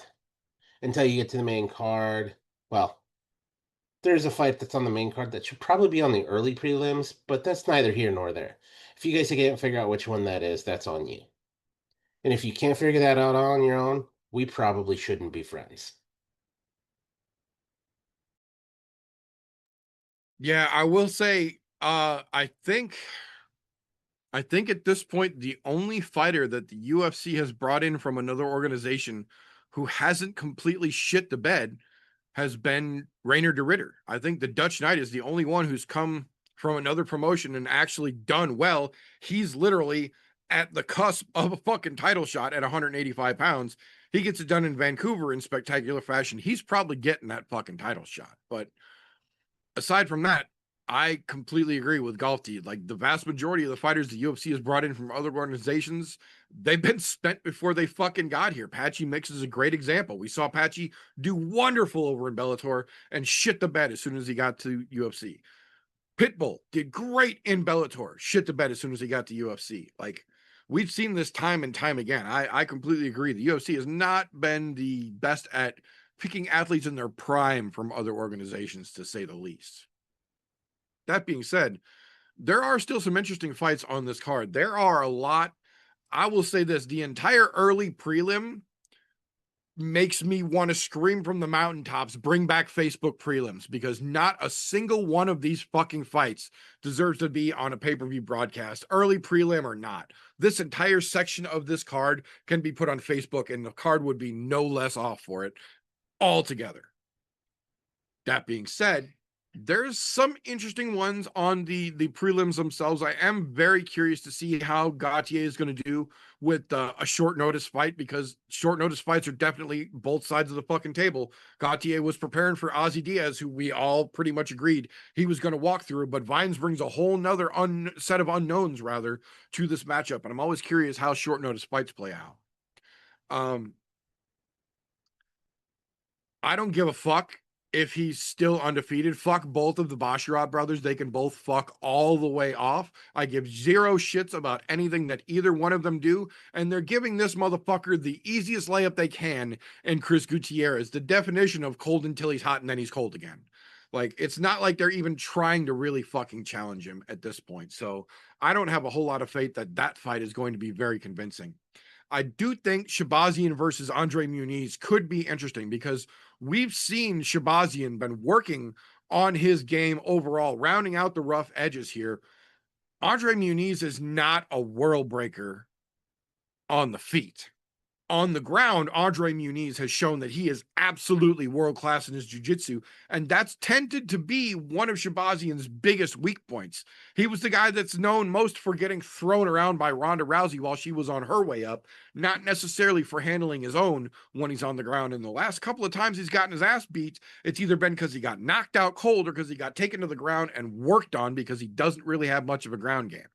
Until you get to the main card, well, there's a fight that's on the main card that should probably be on the early prelims, but that's neither here nor there. If you guys can't figure out which one that is, that's on you. And if you can't figure that out on your own, we probably shouldn't be friends. Yeah, I will say, I think at this point, the only fighter that the UFC has brought in from another organization who hasn't completely shit the bed has been Rainer de Ritter. I think the Dutch Knight is the only one who's come from another promotion and actually done well. He's literally at the cusp of a fucking title shot at 185 pounds. He gets it done in Vancouver in spectacular fashion. He's probably getting that fucking title shot. But aside from that, I completely agree with Galti. Like the vast majority of the fighters the UFC has brought in from other organizations, they've been spent before they fucking got here. Patchy Mix is a great example. We saw Patchy do wonderful over in Bellator and shit the bed as soon as he got to UFC. Pitbull did great in Bellator, shit the bed as soon as he got to UFC. Like we've seen this time and time again. I completely agree. The UFC has not been the best at picking athletes in their prime from other organizations, to say the least. That being said, there are still some interesting fights on this card. There are a lot. I will say this, the entire early prelim makes me want to scream from the mountaintops, bring back Facebook prelims, because not a single one of these fucking fights deserves to be on a pay-per-view broadcast, early prelim or not. This entire section of this card can be put on Facebook and the card would be no less off for it altogether. That being said, There's some interesting ones on the prelims themselves. I am very curious to see how Gautier is going to do with a short notice fight, because short notice fights are definitely both sides of the fucking table. Gautier was preparing for Ozzy Diaz, who we all pretty much agreed he was going to walk through, but Vines brings a whole nother set of unknowns rather to this matchup, and I'm always curious how short notice fights play out. I don't give a fuck if he's still undefeated. Fuck both of the Basharat brothers. They can both fuck all the way off. I give zero shits about anything that either one of them do. And they're giving this motherfucker the easiest layup they can in Chris Gutierrez, the definition of cold until he's hot and then he's cold again. Like, it's not like they're even trying to really fucking challenge him at this point. So I don't have a whole lot of faith that that fight is going to be very convincing. I do think Shabazian versus Andre Muniz could be interesting, because we've seen Shabazian been working on his game overall, rounding out the rough edges here. Andre Muniz is not a world breaker on the feet. On the ground, Andre Muniz has shown that he is absolutely world-class in his jiu-jitsu, and that's tended to be one of Shabazian's biggest weak points. He was the guy that's known most for getting thrown around by Ronda Rousey while she was on her way up, not necessarily for handling his own when he's on the ground. And the last couple of times he's gotten his ass beat, it's either been because he got knocked out cold or because he got taken to the ground and worked on, because he doesn't really have much of a ground game.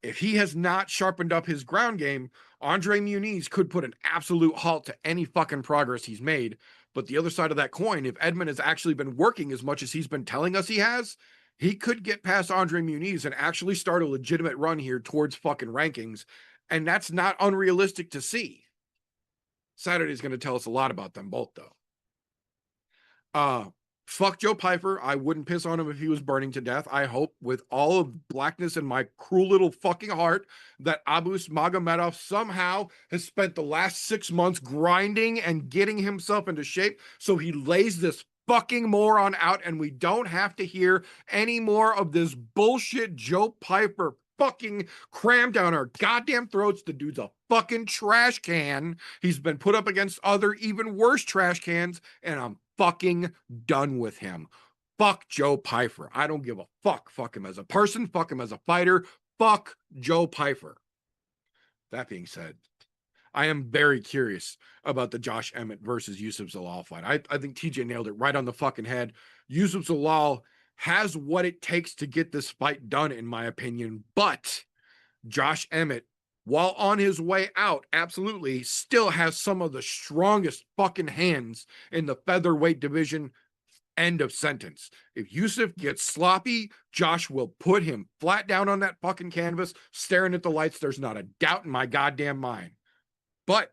If he has not sharpened up his ground game, Andre Muniz could put an absolute halt to any fucking progress he's made. But the other side of that coin, if Edmund has actually been working as much as he's been telling us he has, he could get past Andre Muniz and actually start a legitimate run here towards fucking rankings. And that's not unrealistic to see. Saturday's going to tell us a lot about them both, though. Fuck Joe Pyfer. I wouldn't piss on him if he was burning to death. I hope with all of blackness in my cruel little fucking heart that Abus Magomedov somehow has spent the last 6 months grinding and getting himself into shape so he lays this fucking moron out and we don't have to hear any more of this bullshit Joe Pyfer fucking crammed down our goddamn throats. The dude's a fucking trash can. He's been put up against other even worse trash cans, and I'm fucking done with him. Fuck Joe Pyfer. I don't give a fuck. Fuck him as a person. Fuck him as a fighter. Fuck Joe Pyfer. That being said, I am very curious about the Josh Emmett versus Yusuf Zalal fight. I think TJ nailed it right on the fucking head. Yusuf Zalal has what it takes to get this fight done, in my opinion, but Josh Emmett, while on his way out, absolutely still has some of the strongest fucking hands in the featherweight division. End of sentence. If Yusuf gets sloppy, Josh will put him flat down on that fucking canvas, staring at the lights. There's not a doubt in my goddamn mind. But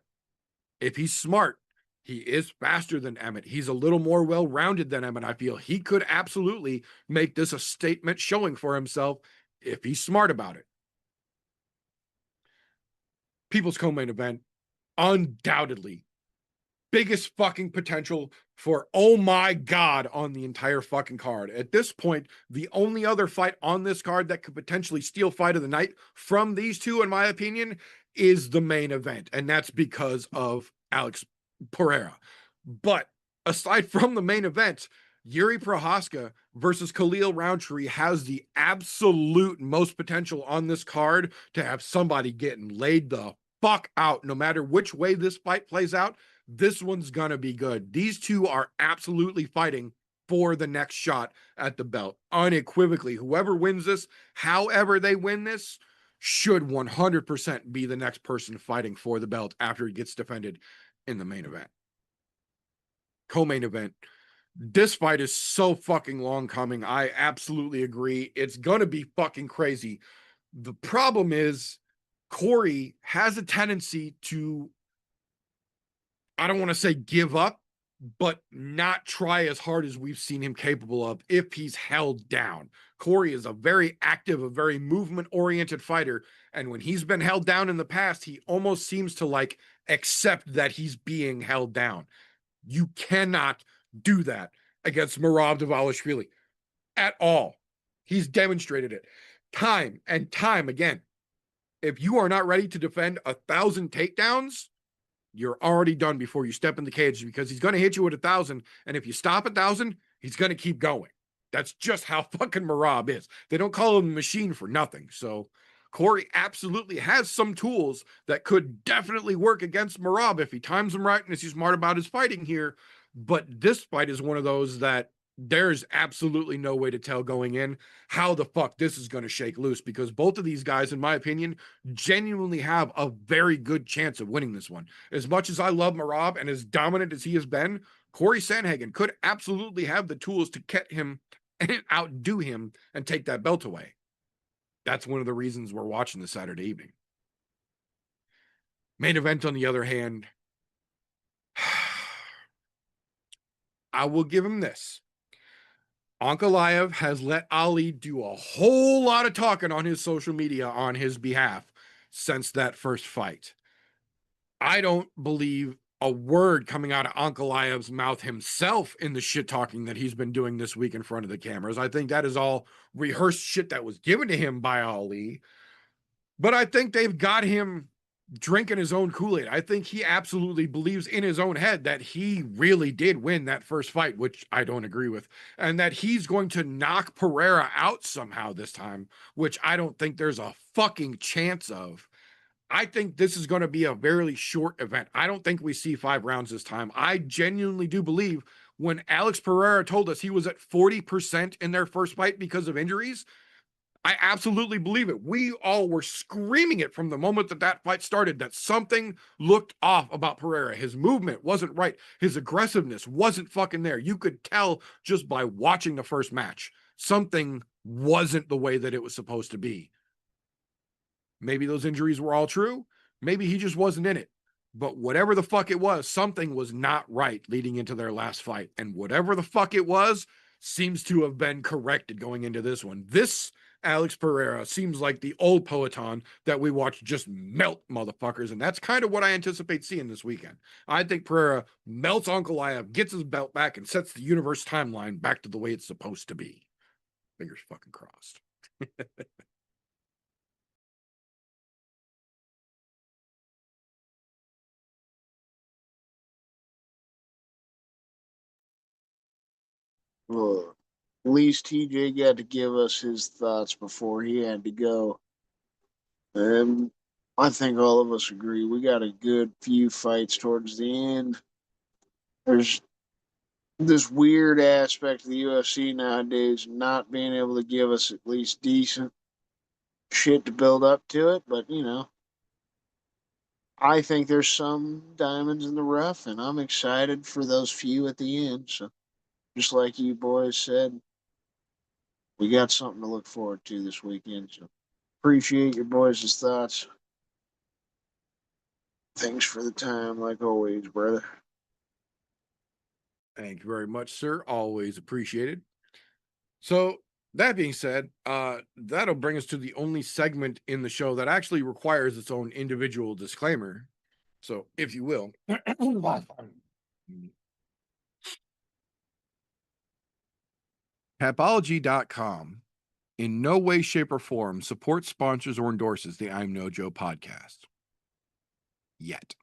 if he's smart, he is faster than Emmett. He's a little more well-rounded than Emmett. I feel he could absolutely make this a statement showing for himself if he's smart about it. People's co-main event, undoubtedly biggest fucking potential for oh my god on the entire fucking card. At this point, the only other fight on this card that could potentially steal fight of the night from these two, in my opinion, is the main event, and that's because of Alex Pereira. But aside from the main event, Yuri Prohaska versus Khalil Roundtree has the absolute most potential on this card to have somebody getting laid the fuck out. No matter which way this fight plays out, this one's gonna be good. These two are absolutely fighting for the next shot at the belt. Unequivocally, whoever wins this, however they win this, should 100% be the next person fighting for the belt after it gets defended in the main event. Co-main event. This fight is so fucking long coming. I absolutely agree. It's gonna be fucking crazy. The problem is Corey has a tendency to, I don't want to say give up, but not try as hard as we've seen him capable of if he's held down. Corey is a very active, a very movement-oriented fighter, and when he's been held down in the past, he almost seems to like accept that he's being held down. You cannot do that against Merab Dvalishvili at all. He's demonstrated it time and time again. If you are not ready to defend 1,000 takedowns, you're already done before you step in the cage, because he's going to hit you with 1,000. And if you stop 1,000, he's going to keep going. That's just how fucking Merab is. They don't call him a machine for nothing. So Corey absolutely has some tools that could definitely work against Merab if he times them right and is smart about his fighting here. But this fight is one of those that there's absolutely no way to tell going in how the fuck this is going to shake loose, because both of these guys, in my opinion, genuinely have a very good chance of winning this one. As much as I love Merab and as dominant as he has been, Corey Sandhagen could absolutely have the tools to get him and outdo him and take that belt away. That's one of the reasons we're watching this Saturday evening. Main event, on the other hand, I will give him this. Ankalaev has let Ali do a whole lot of talking on his social media on his behalf since that first fight. I don't believe a word coming out of Ankalaev's mouth himself in the shit talking that he's been doing this week in front of the cameras. I think that is all rehearsed shit that was given to him by Ali. But I think they've got him drinking his own Kool-Aid. I think he absolutely believes in his own head that he really did win that first fight, which I don't agree with, and that he's going to knock Pereira out somehow this time, which I don't think there's a fucking chance of. I think this is going to be a very short event. I don't think we see 5 rounds this time. I genuinely do believe when Alex Pereira told us he was at 40% in their first fight because of injuries, I absolutely believe it. We all were screaming it from the moment that that fight started, that something looked off about Pereira. His movement wasn't right. His aggressiveness wasn't fucking there. You could tell just by watching the first match. Something wasn't the way that it was supposed to be. Maybe those injuries were all true. Maybe he just wasn't in it. But whatever the fuck it was, something was not right leading into their last fight. And whatever the fuck it was, seems to have been corrected going into this one. This Alex Pereira seems like the old Poetan that we watched just melt motherfuckers. And that's kind of what I anticipate seeing this weekend. I think Pereira melts Ankalaev, gets his belt back, and sets the universe timeline back to the way it's supposed to be. Fingers fucking crossed. Well, at least TJ got to give us his thoughts before he had to go. And I think all of us agree we got a good few fights towards the end. There's this weird aspect of the UFC nowadays not being able to give us at least decent shit to build up to it, but I think there's some diamonds in the rough, and I'm excited for those few at the end. So, just like you boys said, we got something to look forward to this weekend. So, appreciate your boys' thoughts. Thanks for the time, like always, brother. Thank you very much, sir. Always appreciated. So that being said, that'll bring us to the only segment in the show that actually requires its own individual disclaimer. So if you will. Tapology.com in no way, shape, or form supports, sponsors, or endorses the I'm No Joe podcast. Yet.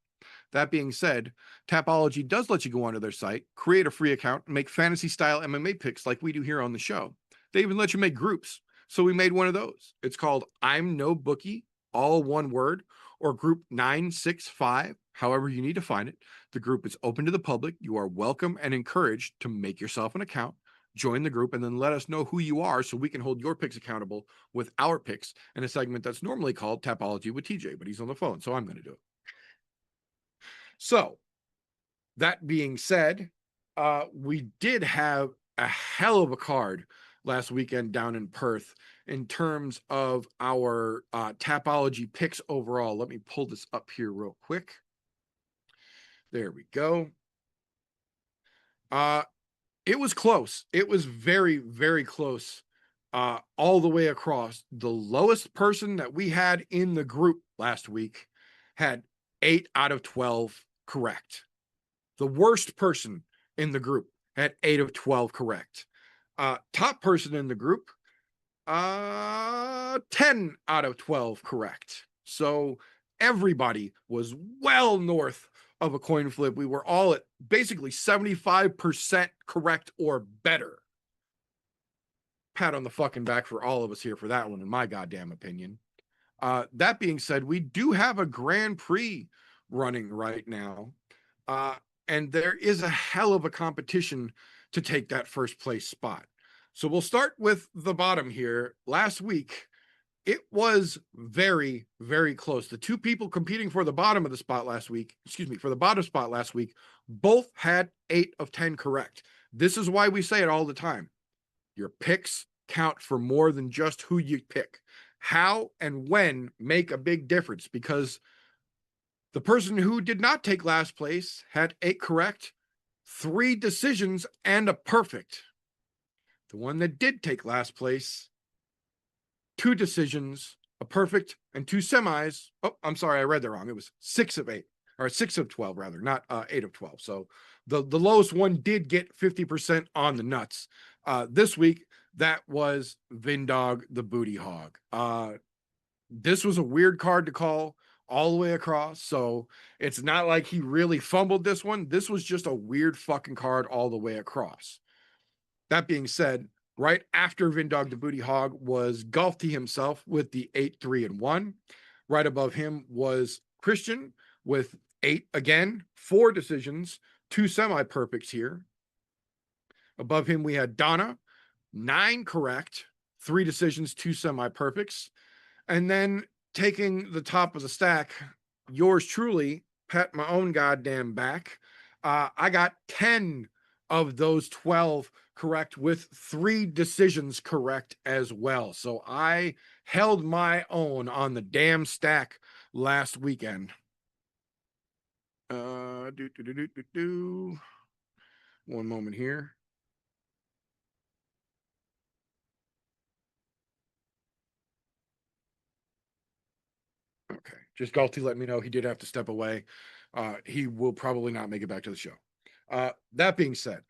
That being said, Tapology does let you go onto their site, create a free account, and make fantasy-style MMA picks like we do here on the show. They even let you make groups. So we made one of those. It's called I'm No Bookie, all one word, or Group 965, however you need to find it. The group is open to the public. You are welcome and encouraged to make yourself an account, join the group, and then let us know who you are so we can hold your picks accountable with our picks in a segment that's normally called Tapology with TJ, but he's on the phone, so I'm going to do it. So, that being said, we did have a hell of a card last weekend down in Perth in terms of our Tapology picks overall. Let me pull this up here real quick. There we go. It was close. It was very, very close all the way across. The lowest person that we had in the group last week had 8 out of 12 correct. The worst person in the group had 8 of 12 correct. Top person in the group, 10 out of 12 correct. So everybody was well north of a coin flip. We were all at basically 75% correct or better. pat on the fucking back for all of us here for that one, in my goddamn opinion. That being said, we do have a Grand Prix running right now. And there is a hell of a competition to take that first place spot. So we'll start with the bottom here. Last week, it was very, very close. The two people competing for the bottom of the spot last week, for the bottom spot last week, both had 8 of 10 correct. This is why we say it all the time. Your picks count for more than just who you pick. How and when make a big difference, because the person who did not take last place had 8 correct, 3 decisions, and a perfect. The one that did take last place, 2 decisions, a perfect, and 2 semis. Oh, I'm sorry, I read that wrong. It was 6 of 8, or 6 of 12 rather, not 8 of 12. So the lowest one did get 50% on the nuts. This week, that was Vindog the Booty Hog. This was a weird card to call all the way across. So it's not like he really fumbled this one. This was just a weird fucking card all the way across. That being said, right after Vindog the Booty Hog was Golfty himself with the 8-3-1. Right above him was Christian with 8 again, 4 decisions, 2 semi-perfects here. Above him, we had Donna, 9 correct, 3 decisions, 2 semi-perfects. And then taking the top of the stack, yours truly, pat my own goddamn back. I got 10 of those 12 correct with 3 decisions correct as well. So I held my own on the damn stack last weekend. One moment here. Okay, just Galti let me know he did have to step away. He will probably not make it back to the show. That being said,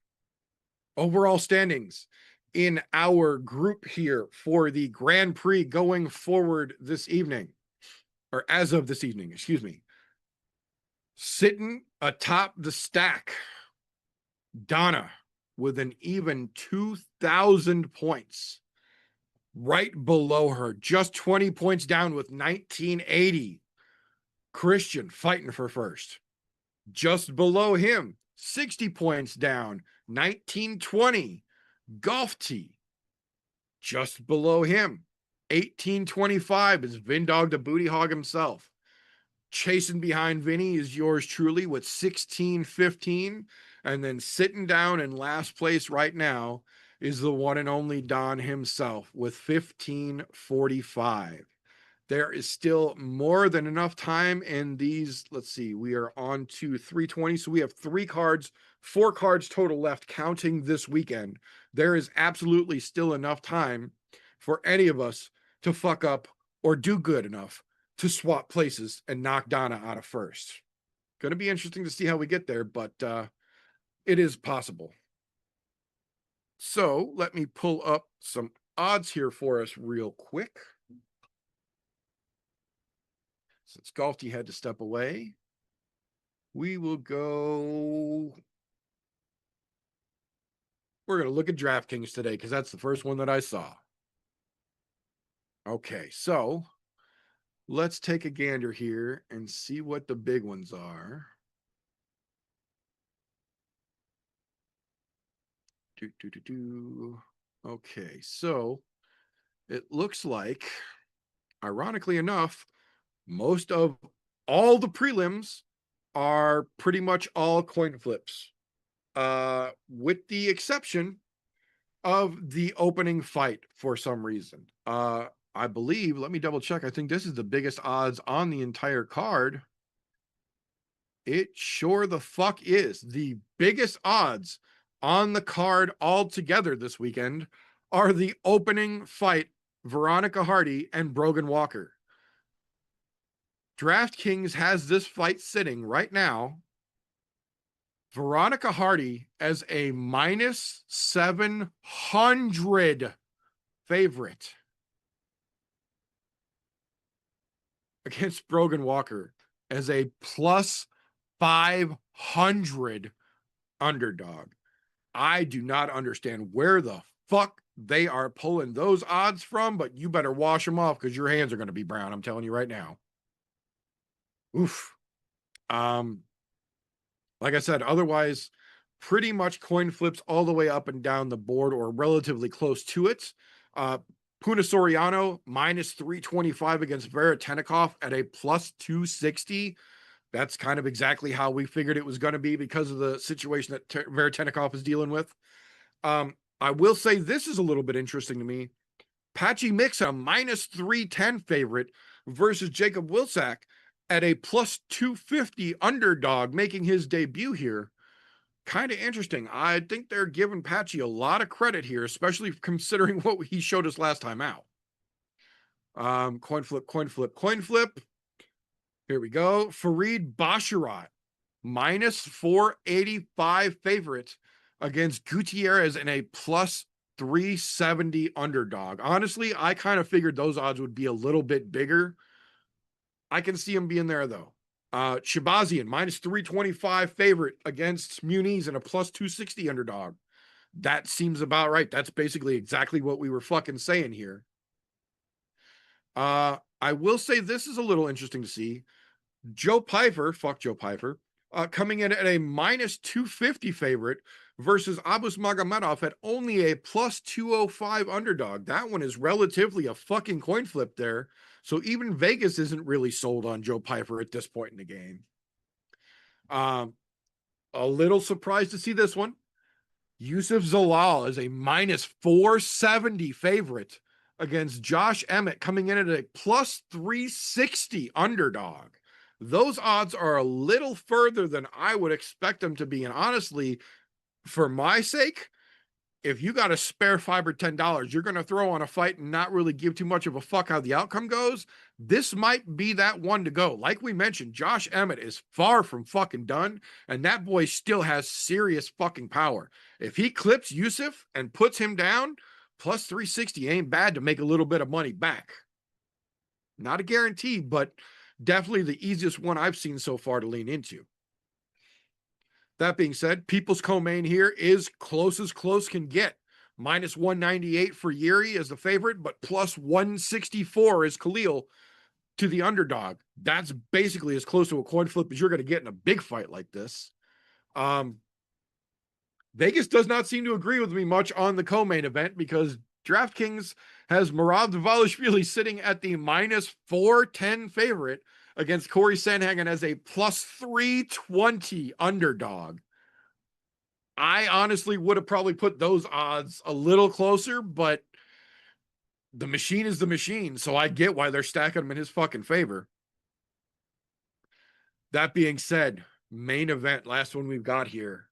overall standings in our group here for the Grand Prix going forward this evening, or as of this evening, excuse me. Sitting atop the stack, Donna with an even 2,000 points. Right below her, just 20 points down with 1980. Christian fighting for first. Just below him, 60 points down, 1920. Golfty. Just below him, 1825 is Vindog the Booty Hog himself. Chasing behind Vinny is yours truly with 1615. And then sitting down in last place right now is the one and only Don himself with 1545. There is still more than enough time in these. Let's see, we are on to 320. So we have 4 cards total left, counting this weekend. There is absolutely still enough time for any of us to fuck up or do good enough to swap places and knock Donna out of first. Going to be interesting to see how we get there, but it is possible. So let me pull up some odds here for us real quick. Since Galfty had to step away, we will go. We're going to look at DraftKings today because that's the first one that I saw. Okay, so let's take a gander here and see what the big ones are. Okay, so it looks like, ironically enough, most of all the prelims are pretty much all coin flips, with the exception of the opening fight for some reason. I believe, let me double check. I think this is the biggest odds on the entire card. It sure the fuck is. The biggest odds on the card altogether this weekend are the opening fight, Veronica Hardy and Brogan Walker. DraftKings has this fight sitting right now. Veronica Hardy as a minus 700 favorite against Brogan Walker as a plus 500 underdog. I do not understand where the fuck they are pulling those odds from, but you better wash them off because your hands are going to be brown. I'm telling you right now. Oof. Like I said, otherwise, pretty much coin flips all the way up and down the board or relatively close to it. Puna Soriano minus 325 against Veretennikov at a plus 260. That's kind of exactly how we figured it was going to be because of the situation that Veretennikov is dealing with. I will say this is a little bit interesting to me. Patchy Mix, a minus 310 favorite versus Jacob Wilsack at a plus 250 underdog, making his debut here. Kind of interesting. I think they're giving Patchy a lot of credit here, especially considering what he showed us last time out. Coin flip, coin flip, coin flip. Here we go. Farid Basharat, minus 485 favorite against Gutierrez in a plus 370 underdog. Honestly, I kind of figured those odds would be a little bit bigger. I can see him being there though. Shabazian, minus 325 favorite against Muniz in a plus 260 underdog. That seems about right. That's basically exactly what we were fucking saying here. I will say this is a little interesting to see. Joe Piper, fuck Joe Piper, coming in at a minus 250 favorite versus Abus Magomedov at only a plus 205 underdog. That one is relatively a fucking coin flip there. So even Vegas isn't really sold on Joe Piper at this point in the game. A little surprised to see this one. Yusuf Zalal is a minus 470 favorite against Josh Emmett, coming in at a plus 360 underdog. Those odds are a little further than I would expect them to be. And honestly, for my sake, if you got a spare $5 or $10, you're going to throw on a fight and not really give too much of a fuck how the outcome goes. This might be that one to go. Like we mentioned, Josh Emmett is far from fucking done, and that boy still has serious fucking power. If he clips Yusuf and puts him down, plus 360 ain't bad to make a little bit of money back. Not a guarantee, but definitely the easiest one I've seen so far to lean into. That being said, People's Co-Main here is close as close can get. Minus 198 for Yuri as the favorite, but plus 164 is Khalil to the underdog. That's basically as close to a coin flip as you're going to get in a big fight like this. Vegas does not seem to agree with me much on the co-main event because DraftKings has Merab Dvalishvili sitting at the minus 410 favorite against Corey Sandhagen as a plus 320 underdog. I honestly would have probably put those odds a little closer, but the machine is the machine, so I get why they're stacking them in his fucking favor. That being said, main event, last one we've got here.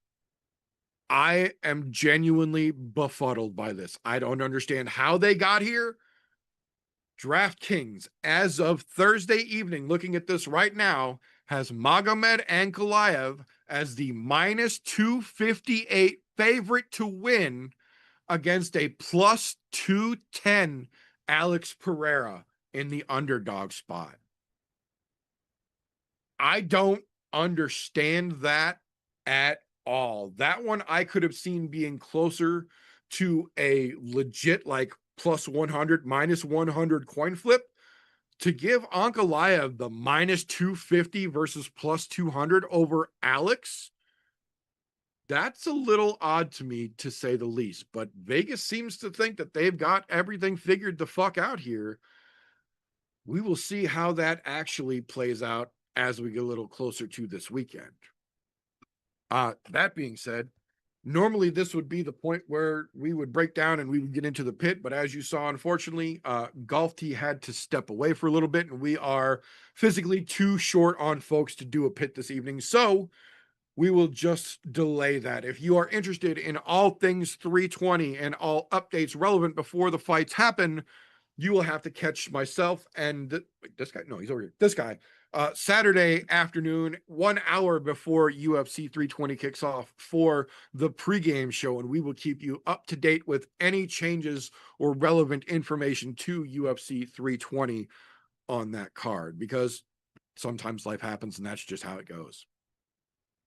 I am genuinely befuddled by this. I don't understand how they got here. DraftKings, as of Thursday evening, looking at this right now, has Magomed Ankalaev as the minus 258 favorite to win against a plus 210 Alex Pereira in the underdog spot. I don't understand that at all. That one I could have seen being closer to a legit like plus 100, minus 100 coin flip. To give Ankalaev the minus 250 versus plus 200 over Alex, that's a little odd to me, to say the least. But Vegas seems to think that they've got everything figured the fuck out here. We will see how that actually plays out as we get a little closer to this weekend. That being said, normally this would be the point where we would break down and we would get into the pit, but as you saw, unfortunately, Golf Tee had to step away for a little bit, and we are physically too short on folks to do a pit this evening, so we will just delay that. If you are interested in all things 320 and all updates relevant before the fights happen, you will have to catch myself and this guy. No, he's over here. This guy. Saturday afternoon, 1 hour before UFC 320 kicks off for the pregame show, and we will keep you up to date with any changes or relevant information to UFC 320 on that card, because sometimes life happens and that's just how it goes.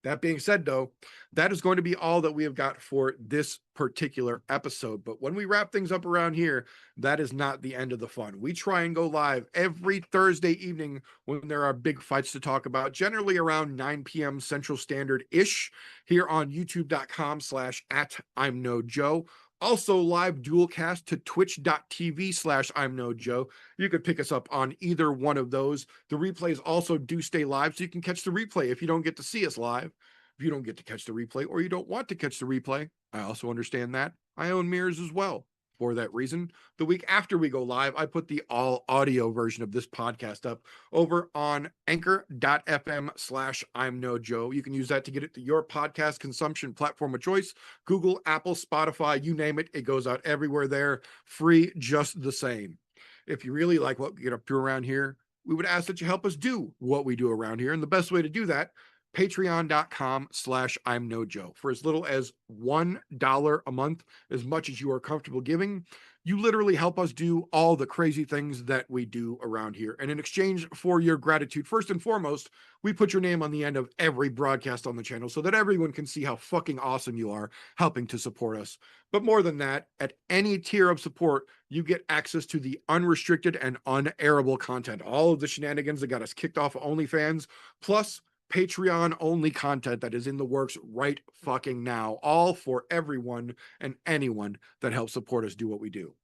That being said, though, that is going to be all that we have got for this particular episode. But when we wrap things up around here, that is not the end of the fun. We try and go live every Thursday evening when there are big fights to talk about, generally around 9 p.m. Central Standard-ish, here on youtube.com/@I'mNoJoe. Also live dual cast to twitch.tv/I'mNoJoe. You could pick us up on either one of those. The replays also do stay live, so you can catch the replay if you don't get to see us live. If you don't get to catch the replay or you don't want to catch the replay, I also understand that. I own mirrors as well. For that reason, the week after we go live, I put the all audio version of this podcast up over on anchor.fm/I'mNoJoe. You can use that to get it to your podcast consumption platform of choice. Google, Apple, Spotify, you name it. It goes out everywhere there, free just the same. If you really like what we get up to around here, we would ask that you help us do what we do around here. And the best way to do that, patreon.com/I'mNoJoe. For as little as $1 a month, as much as you are comfortable giving, you literally help us do all the crazy things that we do around here. And in exchange for your gratitude, first and foremost, we put your name on the end of every broadcast on the channel so that everyone can see how fucking awesome you are helping to support us. But more than that, at any tier of support, you get access to the unrestricted and unairable content, all of the shenanigans that got us kicked off of OnlyFans, plus Patreon only content that is in the works right fucking now, all for everyone and anyone that helps support us do what we do.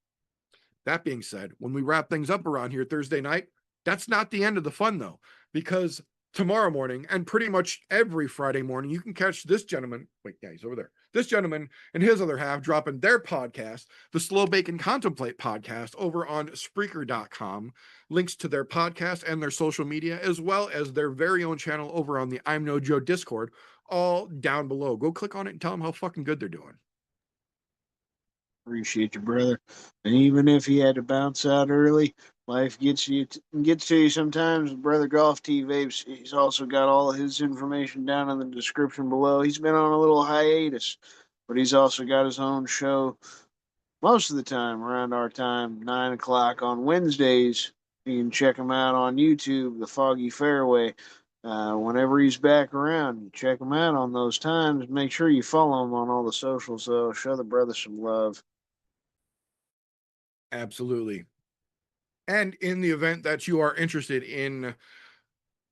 That being said, when we wrap things up around here Thursday night, that's not the end of the fun though, because tomorrow morning and pretty much every Friday morning, you can catch this gentleman. Wait, yeah, he's over there. This gentleman and his other half dropping their podcast, the Slow Bake and Contemplate podcast, over on Spreaker.com. Links to their podcast and their social media, as well as their very own channel over on the I'm No Joe Discord, all down below. Go click on it and tell them how fucking good they're doing. Appreciate you, brother. And even if he had to bounce out early, life gets to you sometimes. Brother Golf T Vapes, he's also got all of his information down in the description below. He's been on a little hiatus, but he's also got his own show most of the time around our time, 9 o'clock on Wednesdays. You can check him out on YouTube, The Foggy Fairway. Whenever he's back around, you check him out on those times. Make sure you follow him on all the socials, so show the brother some love. Absolutely. And in the event that you are interested in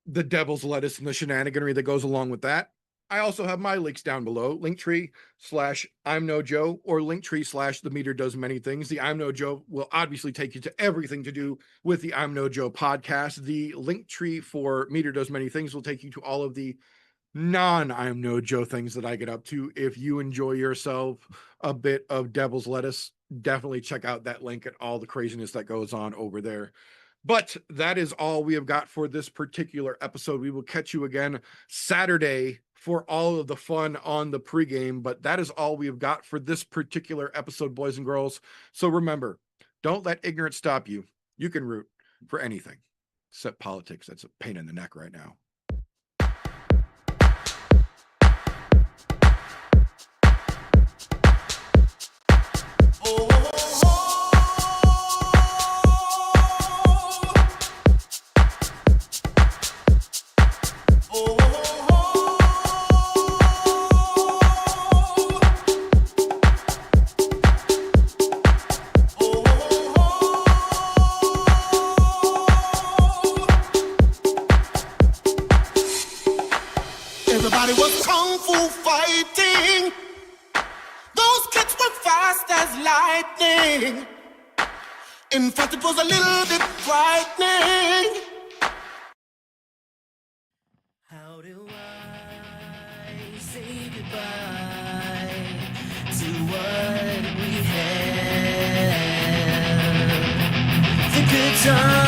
the devil's lettuce and the shenaniganry that goes along with that, I also have my links down below, Linktree/I'mNoJoe or Linktree/The Meter Does Many Things. The I'm No Joe will obviously take you to everything to do with the I'm No Joe podcast. The Linktree for Meter Does Many Things will take you to all of the non-I'm No Joe things that I get up to. If you enjoy yourself a bit of devil's lettuce, definitely check out that link and all the craziness that goes on over there. But that is all we have got for this particular episode. We will catch you again Saturday for all of the fun on the pregame. But that is all we have got for this particular episode, boys and girls. So remember, don't let ignorance stop you. You can root for anything except politics. That's a pain in the neck right now. Everybody was kung fu fighting. Those kids were fast as lightning. In fact, it was a little bit frightening. How do I say goodbye to what we had? The good times.